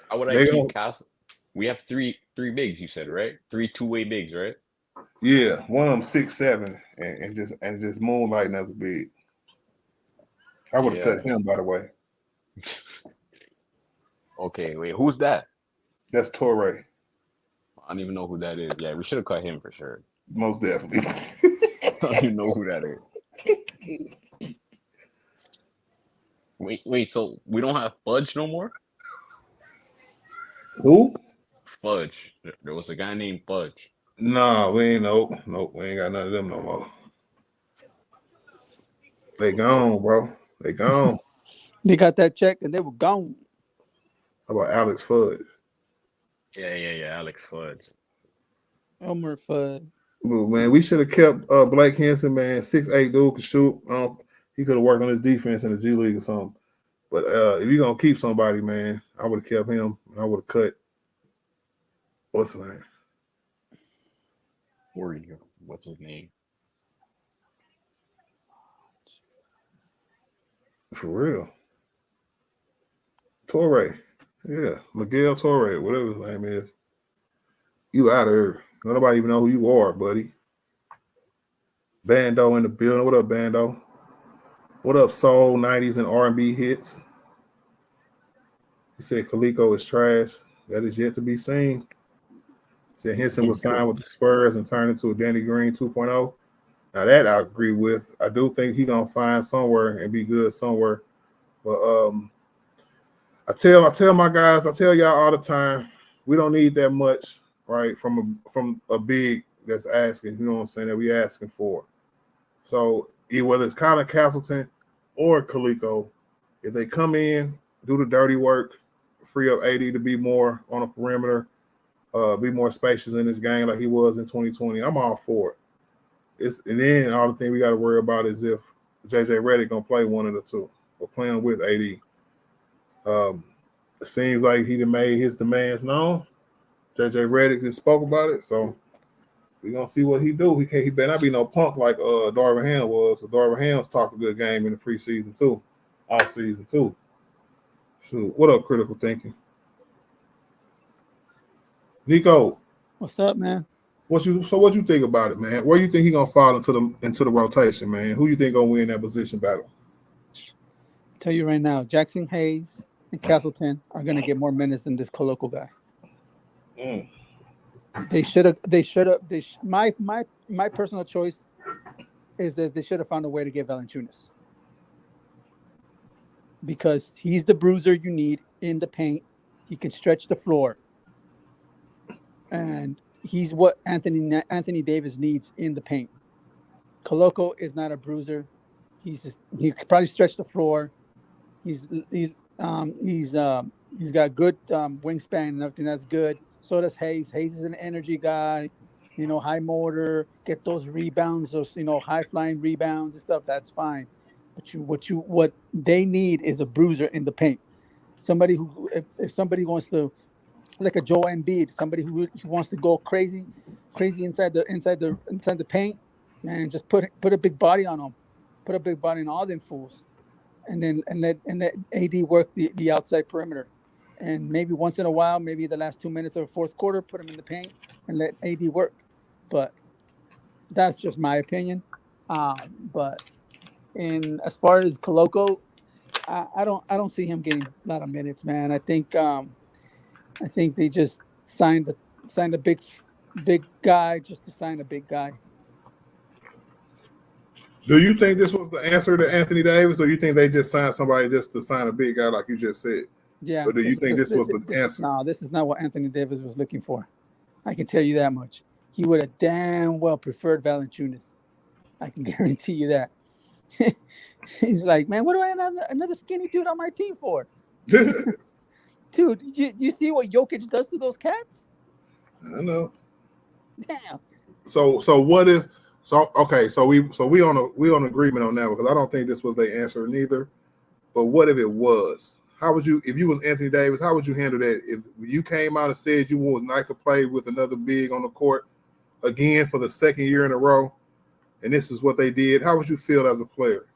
I would They keep don't- Castleton. We have three bigs, you said, right? 3 two-way bigs, right? Yeah, one of them 6'7" and just moonlighting as a big. I would have Yeah. cut him, by the way. Okay, wait, who's that? That's Torrey, I don't even know who that is. Yeah, we should have cut him for sure. most definitely. I don't even know who that is. Wait, so we don't have Fudge no more? Who? Fudge. There was a guy named Fudge. No, we ain't nope, we ain't got none of them no more. They gone, bro. They gone. They got that check and they were gone. How about Alex Fudge? Yeah, Alex Fudge. Elmer Fudd. Well, man, we should have kept Blake Henson, man. 6'8" dude could shoot. He could have worked on his defense in the G League or something. But if you're gonna keep somebody, man, I would have kept him. And I would have cut. What's his name? What's his name? For real. Torrey. Yeah, Miguel Torrey, whatever his name is. You out of here. Nobody even know who you are, buddy. Bando in the building. What up, Bando? What up, soul 90s and R&B hits? He said Calico is trash. That is yet to be seen. He said Henson was signed with the Spurs and turned into a Danny Green 2.0. Now that I agree with. I do think he's gonna find somewhere and be good somewhere. But I tell my guys, I tell y'all all the time, we don't need that much, right? From a big that's asking, you know what I'm saying, that we asking for. So whether it's Colin Castleton or Calico, if they come in, do the dirty work, free up AD to be more on a perimeter, be more spacious in this game like he was in 2020, I'm all for it. And then all the thing we got to worry about is if JJ Redick gonna play one of the two or playing with AD. It seems like he done made his demands known. JJ Redick just spoke about it, so we're gonna see what he do. He better not be no punk like Darvin Ham was. So Darvin Ham's talked a good game in the preseason too, off season too. Shoot, what up, critical thinking? Nico, What's up, man? what you think about it, man? Where you think he gonna fall into the rotation, man? Who you think gonna win that position battle? Tell you right now, Jackson Hayes and Castleton are gonna get more minutes than this Coloco guy. They should have. My personal choice is that they should have found a way to get Valanciunas because he's the bruiser you need in the paint. He can stretch the floor, and he's what Anthony Davis needs in the paint. Coloco is not a bruiser. He could probably stretch the floor. He's got good wingspan and everything. That's good. So does Hayes. Hayes is an energy guy, high motor, get those rebounds, those high flying rebounds and stuff. That's fine. But what they need is a bruiser in the paint. Somebody who, if somebody wants to, like a Joel Embiid, somebody who wants to go crazy inside the paint, man, just put a big body on them, put a big body on all them fools, and let AD work the outside perimeter. and maybe once in a while, maybe the last 2 minutes of the fourth quarter, put him in the paint and let AD work. But that's just my opinion. But in as far as Koloko, I don't see him getting a lot of minutes, man. I think they just signed a big guy just to sign a big guy. Do you think this was the answer to Anthony Davis, or you think they just signed somebody just to sign a big guy like you just said? Yeah. Or do you think this was the answer? No, this is not what Anthony Davis was looking for. I can tell you that much. He would have damn well preferred Valanciunas. I can guarantee you that. He's like, man, what do I have another skinny dude on my team for? Dude, you see what Jokic does to those cats? I know. Damn. So what if? So okay, so we on agreement on that, because I don't think this was their answer neither. But what if it was? How would you, if you was Anthony Davis, how would you handle that? If you came out and said you would like to play with another big on the court again for the second year in a row, and this is what they did, how would you feel as a player?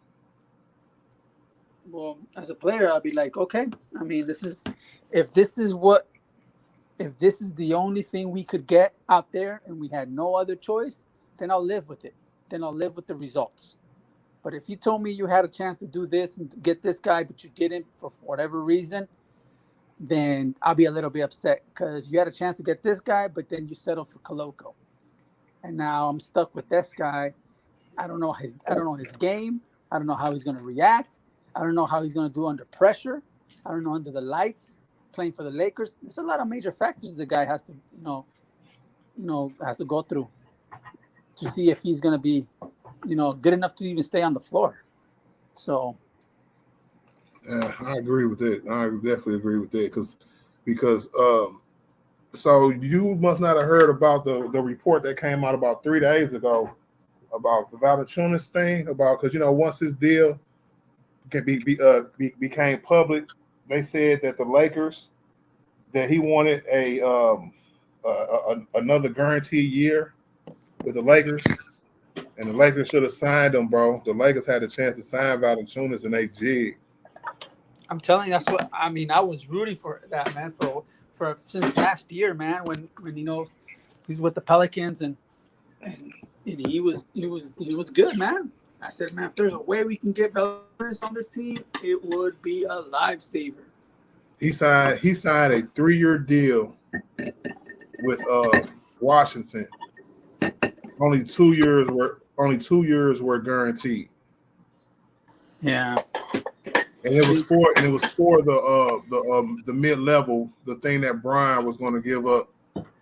Well, as a player, I'd be like, okay. I mean, if this is the only thing we could get out there and we had no other choice, then I'll live with it. Then I'll live with the results. But if you told me you had a chance to do this and get this guy, but you didn't for whatever reason, then I'll be a little bit upset, because you had a chance to get this guy, but then you settled for Koloko. And now I'm stuck with this guy. I don't know his game. I don't know how he's going to react. I don't know how he's going to do under pressure. I don't know under the lights, playing for the Lakers. There's a lot of major factors the guy has to, has to go through to see if he's going to be, good enough to even stay on the floor. So. Yeah, I agree with that. I definitely agree with that because so you must not have heard about the report that came out about 3 days ago about the Valanciunas thing, because once his deal became public, they said that the Lakers, that he wanted another guaranteed year with the Lakers, and the Lakers should have signed him, bro. The Lakers had a chance to sign Valanciunas, and they jigged. I'm telling you, that's what I mean. I was rooting for that, man, for since last year, man, when he's with the Pelicans and he was good, man. I said, man, if there's a way we can get Valanciunas on this team, it would be a lifesaver. He signed a 3-year deal with Washington. Only 2 years were guaranteed. Yeah. And it was for the mid-level, the thing that Brian was going to give up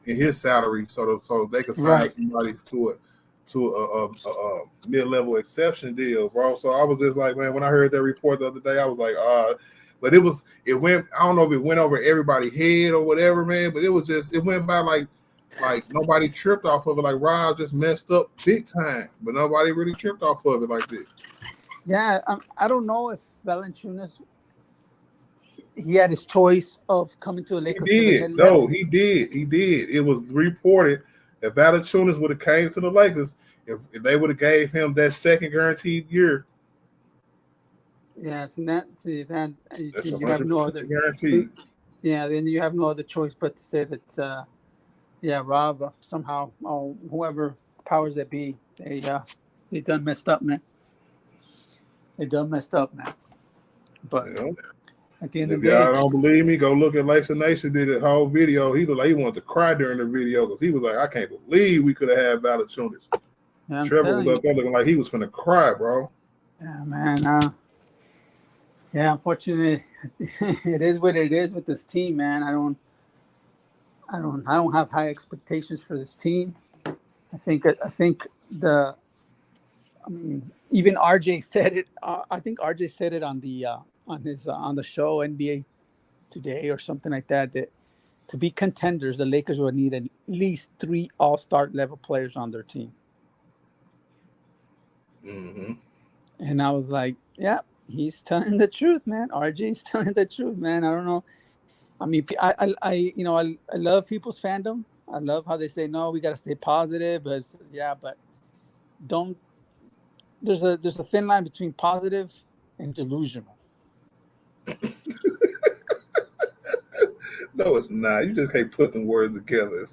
in his salary, so they could sign somebody to a mid-level exception deal, bro. So I was just like, man, when I heard that report the other day, I was like, but it went. I don't know if it went over everybody's head or whatever, man. But it went by like nobody tripped off of it. Like Rob just messed up big time, but nobody really tripped off of it like this. Yeah, I don't know if Valanciunas, he had his choice of coming to the Lakers. He did. It was reported that Valanciunas would have came to the Lakers if they would have gave him that second guaranteed year. Yeah, you have no other guarantee. Yeah, then you have no other choice but to say that, Rob somehow, whoever powers that be, they done messed up, man. But at the end of the day, y'all don't believe me, go look at Lakes and Nation did a whole video. He looked like he wanted to cry during the video because he was like, I can't believe we could have had Valanciunas. Yeah, Trevor was up there looking like he was finna cry, bro. Yeah, man. Unfortunately, it is what it is with this team, man. I don't have high expectations for this team. I think even RJ said it. I think RJ said it on the on the show NBA Today or something like that. That to be contenders, the Lakers would need at least 3 all-star level players on their team. Mm-hmm. And I was like, yeah, he's telling the truth, man. RJ's telling the truth, man. I don't know. I mean, I love people's fandom. I love how they say, no, we got to stay positive. But don't. There's a thin line between positive and delusional. No, it's not. You just can't put them words together.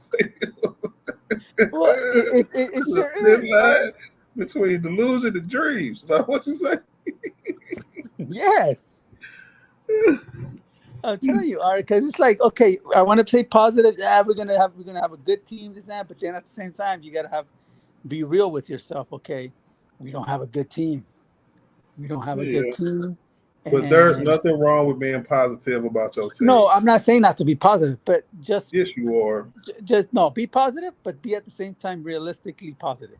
Well, it sure Thin is. Art. line between delusion and dreams. Is that what you say? Yes. I'll tell you, Art, because it's like, okay, I want to say positive. Yeah, we're gonna have a good team, this and that, but then at the same time, you gotta be real with yourself. Okay, we don't have a good team. We don't have a good team. But there's And nothing wrong with being positive about your team. no, I'm not saying not to be positive, but just Yes, you are. just no, be positive, but be at the same time realistically positive.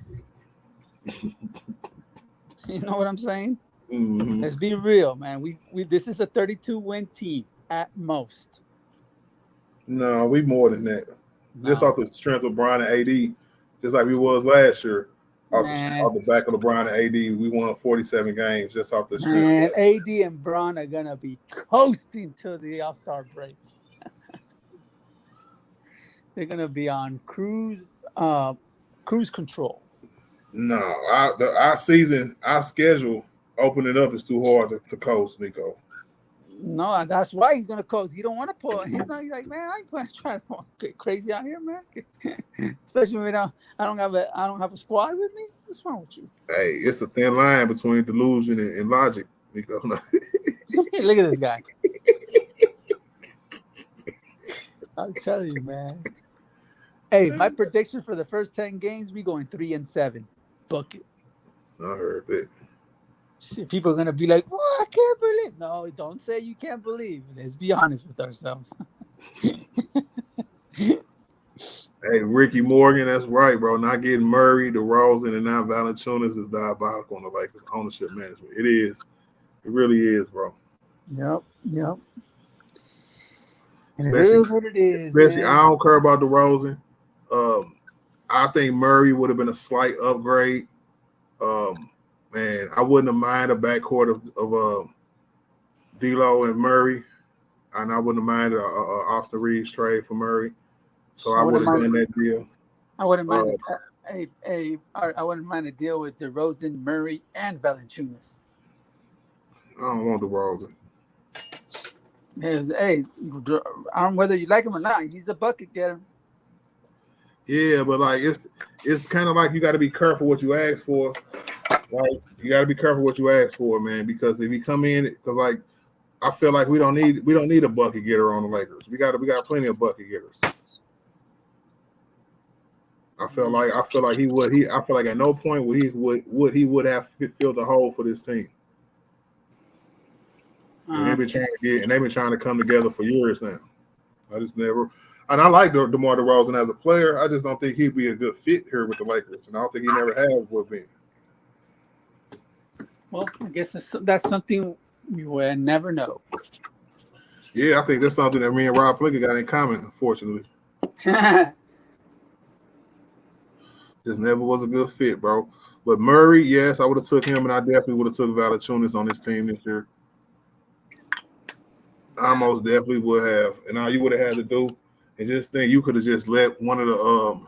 You know what I'm saying? Mhm. Let's be real, man. We this is a 32-win team at most. No, we more than that. Just No. off the strength of Brian and AD, just like we was last year. Off Man. the back of the Brian and AD, we won 47 games just off the strength. Man, AD and Bron are gonna be coasting to the All-Star break. They're gonna be on cruise control. No, our season, our schedule opening up is too hard to coast, Nico. No, that's why he's gonna coast. You don't want to pull. He's like, man, I ain't gonna try to get crazy out here, man. Especially when I don't have a squad with me. What's wrong with you? Hey, it's a thin line between delusion and logic, Nico. Look at this guy. I'll tell you, man. Hey, my prediction for the first 10 games, we going 3-7. Book it. I heard that. Shit, people are gonna be like, "What? I can't believe." No, don't say you can't believe. Let's be honest with ourselves. Hey, Ricky Morgan, that's right, bro. Not getting Murray, DeRozan, and now Valanciunas is diabolical on the Lakers ownership management. It is. It really is, bro. Yep. And it is what it is. Especially, Man. I don't care about DeRozan. I think Murray would have been a slight upgrade. Man, I wouldn't have minded a backcourt of D'Lo and Murray, and I wouldn't have minded Austin Reeves trade for Murray. So I would have done that deal. I wouldn't mind. I wouldn't mind a deal with DeRozan, Murray, and Valanciunas. I don't want DeRozan. Hey, I don't know whether you like him or not. He's a bucket getter. Yeah, but like it's kind of like you got to be careful what you ask for. Like you got to be careful what you ask for, man. Because if you come in, because like I feel like we don't need a bucket getter on the Lakers. We got plenty of bucket getters. I feel like at no point would he have filled the hole for this team. And they've been trying to come together for years now. I just never. And I like DeMar DeRozan as a player. I just don't think he'd be a good fit here with the Lakers, and I don't think he never has would be. Well, I guess that's something we will never know. Yeah, I think that's something that me and Rob Pelinka got in common. Unfortunately, just never was a good fit, bro. But Murray, yes, I would have took him, and I definitely would have took Valanciunas on this team this year. I most definitely would have, and all you would have had to do. And just think you could have just let one of the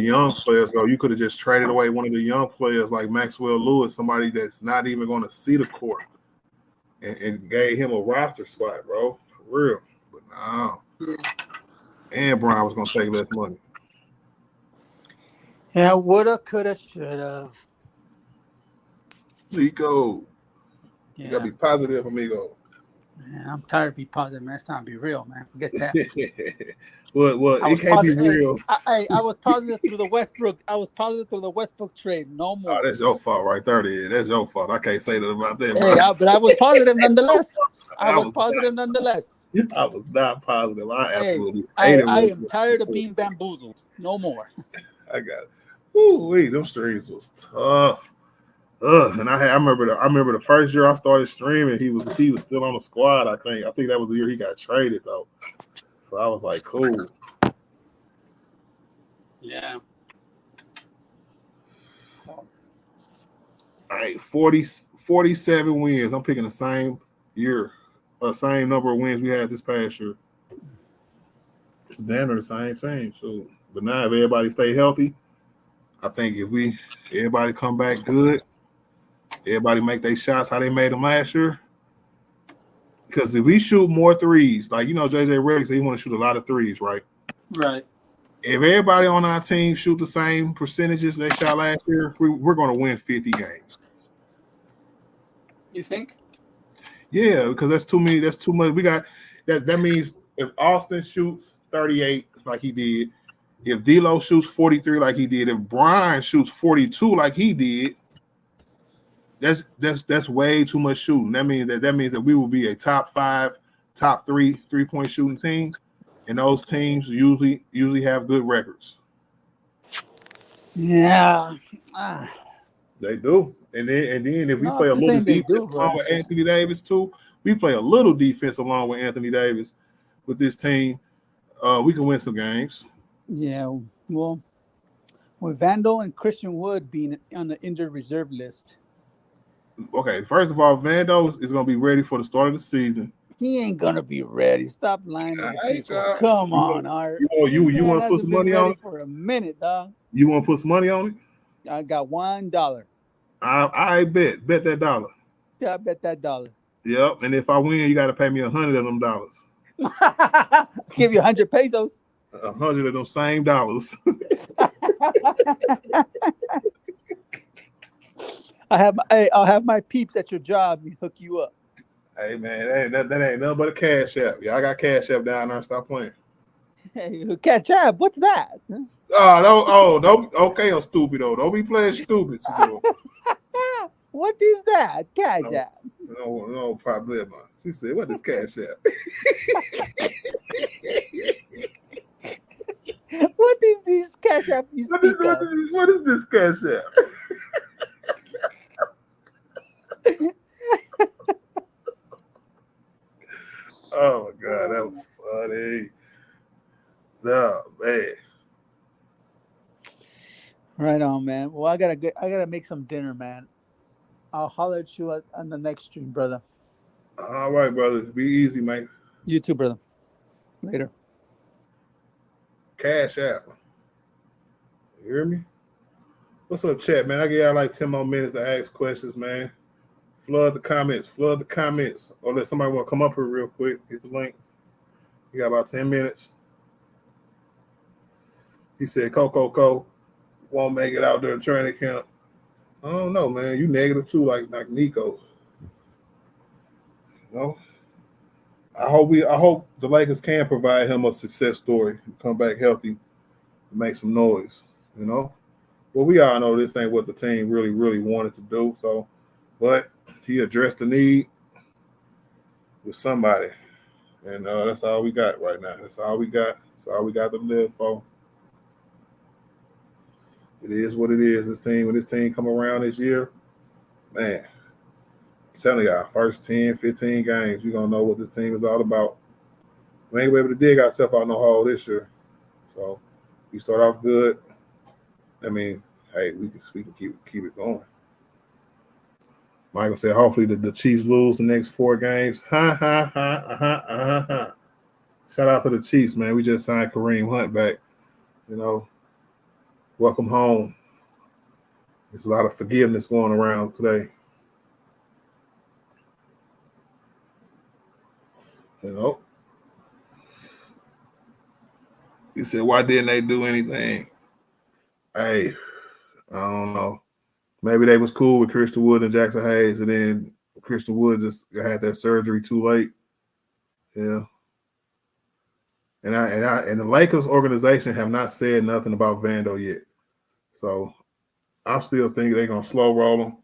young players go. You could have just traded away one of the young players like Maxwell Lewis, somebody that's not even going to see the court, and gave him a roster spot, bro. For real. But no. And Brian was going to take less money. Yeah, woulda, coulda, shoulda. Nico, Yeah. you got to be positive, amigo. Man, I'm tired of being positive, man. It's time to be real, man. Forget that. Well, it can't be real. I was positive through the Westbrook. I was positive through the Westbrook trade. No more. Oh, that's your fault right there. That's your fault. I can't say that about that. Hey, but I was positive nonetheless. I was positive nonetheless. I was not positive. I absolutely I am tired of being bamboozled. No more. I got it. Ooh, them streams was tough. And I remember the first year I started streaming, he was still on the squad. I think that was the year he got traded though. So I was like, cool. Yeah. All right, 47 wins. I'm picking the same year, same number of wins we had this past year. It's damn near the same thing. So, but now if everybody stay healthy, I think if everybody come back good. Everybody make their shots how they made them last year. Because if we shoot more threes, like JJ Redick said he want to shoot a lot of threes, right? Right. If everybody on our team shoot the same percentages they shot last year, we're going to win 50 games. You think? Yeah, because that's too many. That's too much. We got that. That means if Austin shoots 38 like he did, if D'Lo shoots 43 like he did, if Brian shoots 42 like he did, that's way too much shooting. That means that we will be a top 5, top 3 3-point shooting team, and those teams usually have good records. Yeah. They do. And then if we No, play a I'm just little saying they defense do, bro. along with Anthony Davis too, we play a little defense along with Anthony Davis with this team, we can win some games. Yeah. Well, with Vandal and Christian Wood being on the injured reserve list, Okay, first of all, Vando is going to be ready for the start of the season. he ain't gonna be ready. Stop lying to the All right, people. y'all. Come on, Art. You This man want to put hasn't some been money on ready it? for a minute, dog. You want to put some money on it? I got $1. I bet that dollar. Yeah, I bet that $1. Yep. And if I win, you got to pay me $100 of them dollars. Give you 100 pesos. 100 of them same dollars. I'll have my peeps at your job and hook you up. Hey man, that ain't nothing but a cash app. Yeah, I got cash app down there. Stop playing. Hey, catch up. What's that? Don't. Okay, I'm stupid though. Don't be playing stupid. What is that? Cash app. No problem. She said, "What is cash app?" What is this cash app you speak of? What is this cash app? Oh my god, that was funny. No man. Right on, man. Well, I gotta make some dinner, man. I'll holler at you on the next stream, brother. All right, brother. Be easy, mate. You too, brother. Later. Cash app. You hear me? What's up, chat, man? I give y'all like 10 more minutes to ask questions, man. Flood the comments. Or let somebody want to come up here real quick. Hit the link. You got about 10 minutes. He said, Coco won't make it out there to training camp. I don't know, man. You negative too, like Nico. You know? I hope the Lakers can provide him a success story, come back healthy, make some noise, you know. Well, we all know this ain't what the team really, really wanted to do. So, but he addressed the need with somebody. And that's all we got right now. That's all we got. That's all we got to live for. It is what it is. When this team come around this year, man, I'm telling y'all, first 10, 15 games, we're going to know what this team is all about. We ain't gonna be able to dig ourselves out no hole this year. So we start off good. I mean, hey, we can keep it going. Michael said, hopefully the Chiefs lose the next 4 games. Shout out to the Chiefs, man. We just signed Kareem Hunt back. You know, welcome home. There's a lot of forgiveness going around today. You know, he said, why didn't they do anything? Hey, I don't know. Maybe they was cool with Christian Wood and Jackson Hayes, and then Christian Wood just had that surgery too late. Yeah. And the Lakers organization have not said nothing about Vando yet. So I still think they're gonna slow roll him,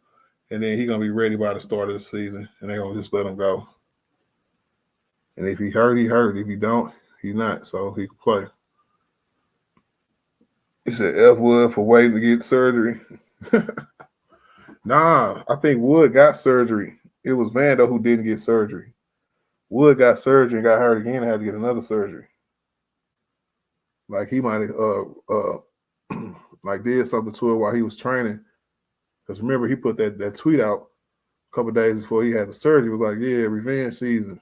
and then he's gonna be ready by the start of the season, and they're gonna just let him go. And if he hurt, he hurt. If he don't, he's not. So he can play. He said F Wood for waiting to get surgery. Nah, I think Wood got surgery. It was Vando who didn't get surgery. Wood got surgery and got hurt again and had to get another surgery. Like he might have like did something to it while he was training. Because remember, he put that tweet out a couple of days before he had the surgery. It was like, yeah, revenge season.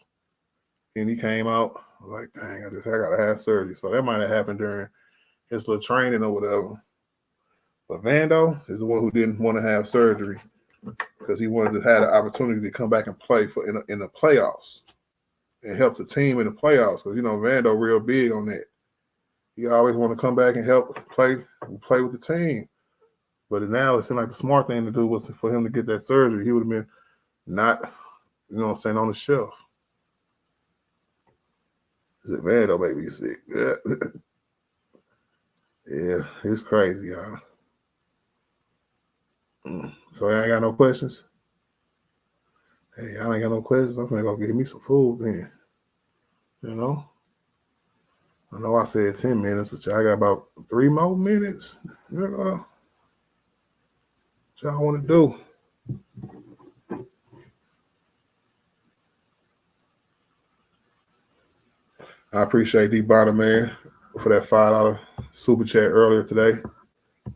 And he came out like, dang, I gotta have surgery. So that might have happened during his little training or whatever. But Vando is the one who didn't want to have surgery because he wanted to have the opportunity to come back and play in the playoffs. and help the team in the playoffs. Because, you know, Vando real big on that. He always want to come back and help play with the team. But now it seemed like the smart thing to do was for him to get that surgery. He would have been not, you know what I'm saying, on the shelf. He said, Vando made me sick. Yeah. Yeah, it's crazy, y'all. So I ain't got no questions. Hey, I ain't got no questions. I'm gonna go get me some food then. You know? I know I said 10 minutes, but y'all got about 3 more minutes. You know, what y'all want to do? I appreciate D-Bottom, man, for that $5 super chat earlier today.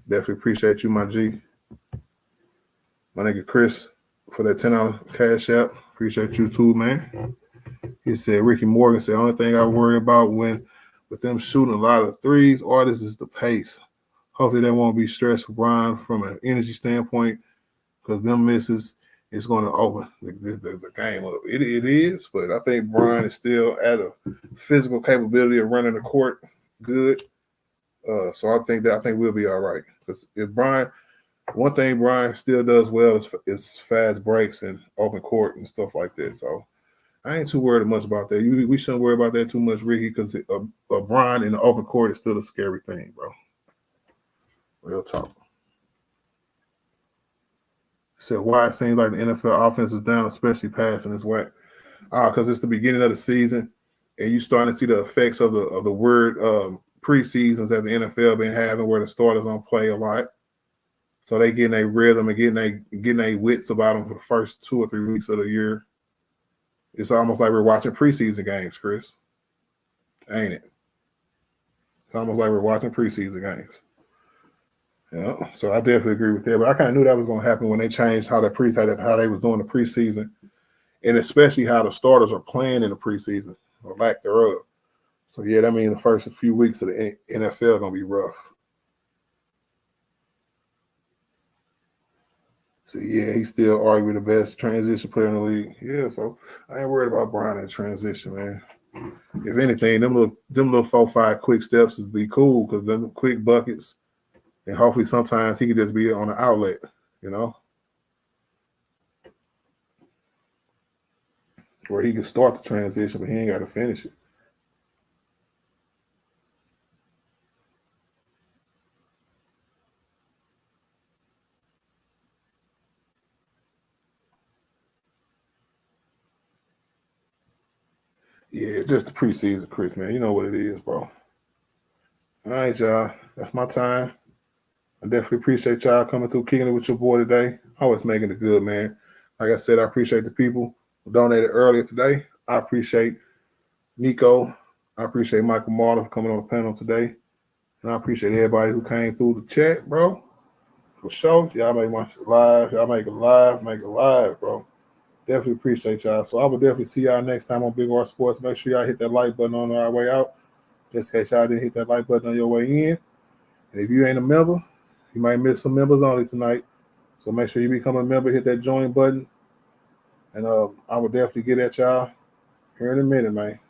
Definitely appreciate you, my G. My nigga Chris for that $10 cash app. Appreciate you too, man. He said, Ricky Morgan said, only thing I worry about with them shooting a lot of threes, artists is the pace. Hopefully they won't be stressed for Brian from an energy standpoint because them misses is going to open the game up. It is, but I think Brian is still at a physical capability of running the court good. So I think we'll be all right. Because if Brian, one thing Brian still does well is fast breaks and open court and stuff like that. So I ain't too worried much about that. We shouldn't worry about that too much, Ricky, because Brian in the open court is still a scary thing, bro. Real talk. Said why it seems like the NFL offense is down, especially passing is whack. Because it's the beginning of the season, and you starting to see the effects of the word preseasons that the NFL been having, where the starters don't play a lot, so they getting a rhythm and getting a wits about them for the first 2 or 3 weeks of the year. It's almost like we're watching preseason games, Chris. Ain't it? It's almost like we're watching preseason games. Yeah, so I definitely agree with that. But I kind of knew that was going to happen when they changed how they was doing the preseason, and especially how the starters are playing in the preseason or lack thereof. So yeah, that means the first few weeks of the NFL are going to be rough. So yeah, he's still arguably the best transition player in the league. Yeah, so I ain't worried about Brian in transition, man. If anything, them little 4-5 quick steps would be cool because them quick buckets, and hopefully sometimes he could just be on the outlet, you know, where he can start the transition, but he ain't got to finish it. Yeah, just the preseason, Chris, man. You know what it is, bro. All right, y'all. That's my time. I definitely appreciate y'all coming through, kicking it with your boy today. Always making it good, man. Like I said, I appreciate the people who donated earlier today. I appreciate Nico. I appreciate Michael Martin for coming on the panel today. And I appreciate everybody who came through the chat, bro. For sure. Y'all make my shit live. Y'all make it live, bro. Definitely appreciate y'all. So I will definitely see y'all next time on Big R Sports. Make sure y'all hit that like button on our way out. Just in case y'all didn't hit that like button on your way in. And if you ain't a member, you might miss some members only tonight. So make sure you become a member, hit that join button. And I will definitely get at y'all here in a minute, man.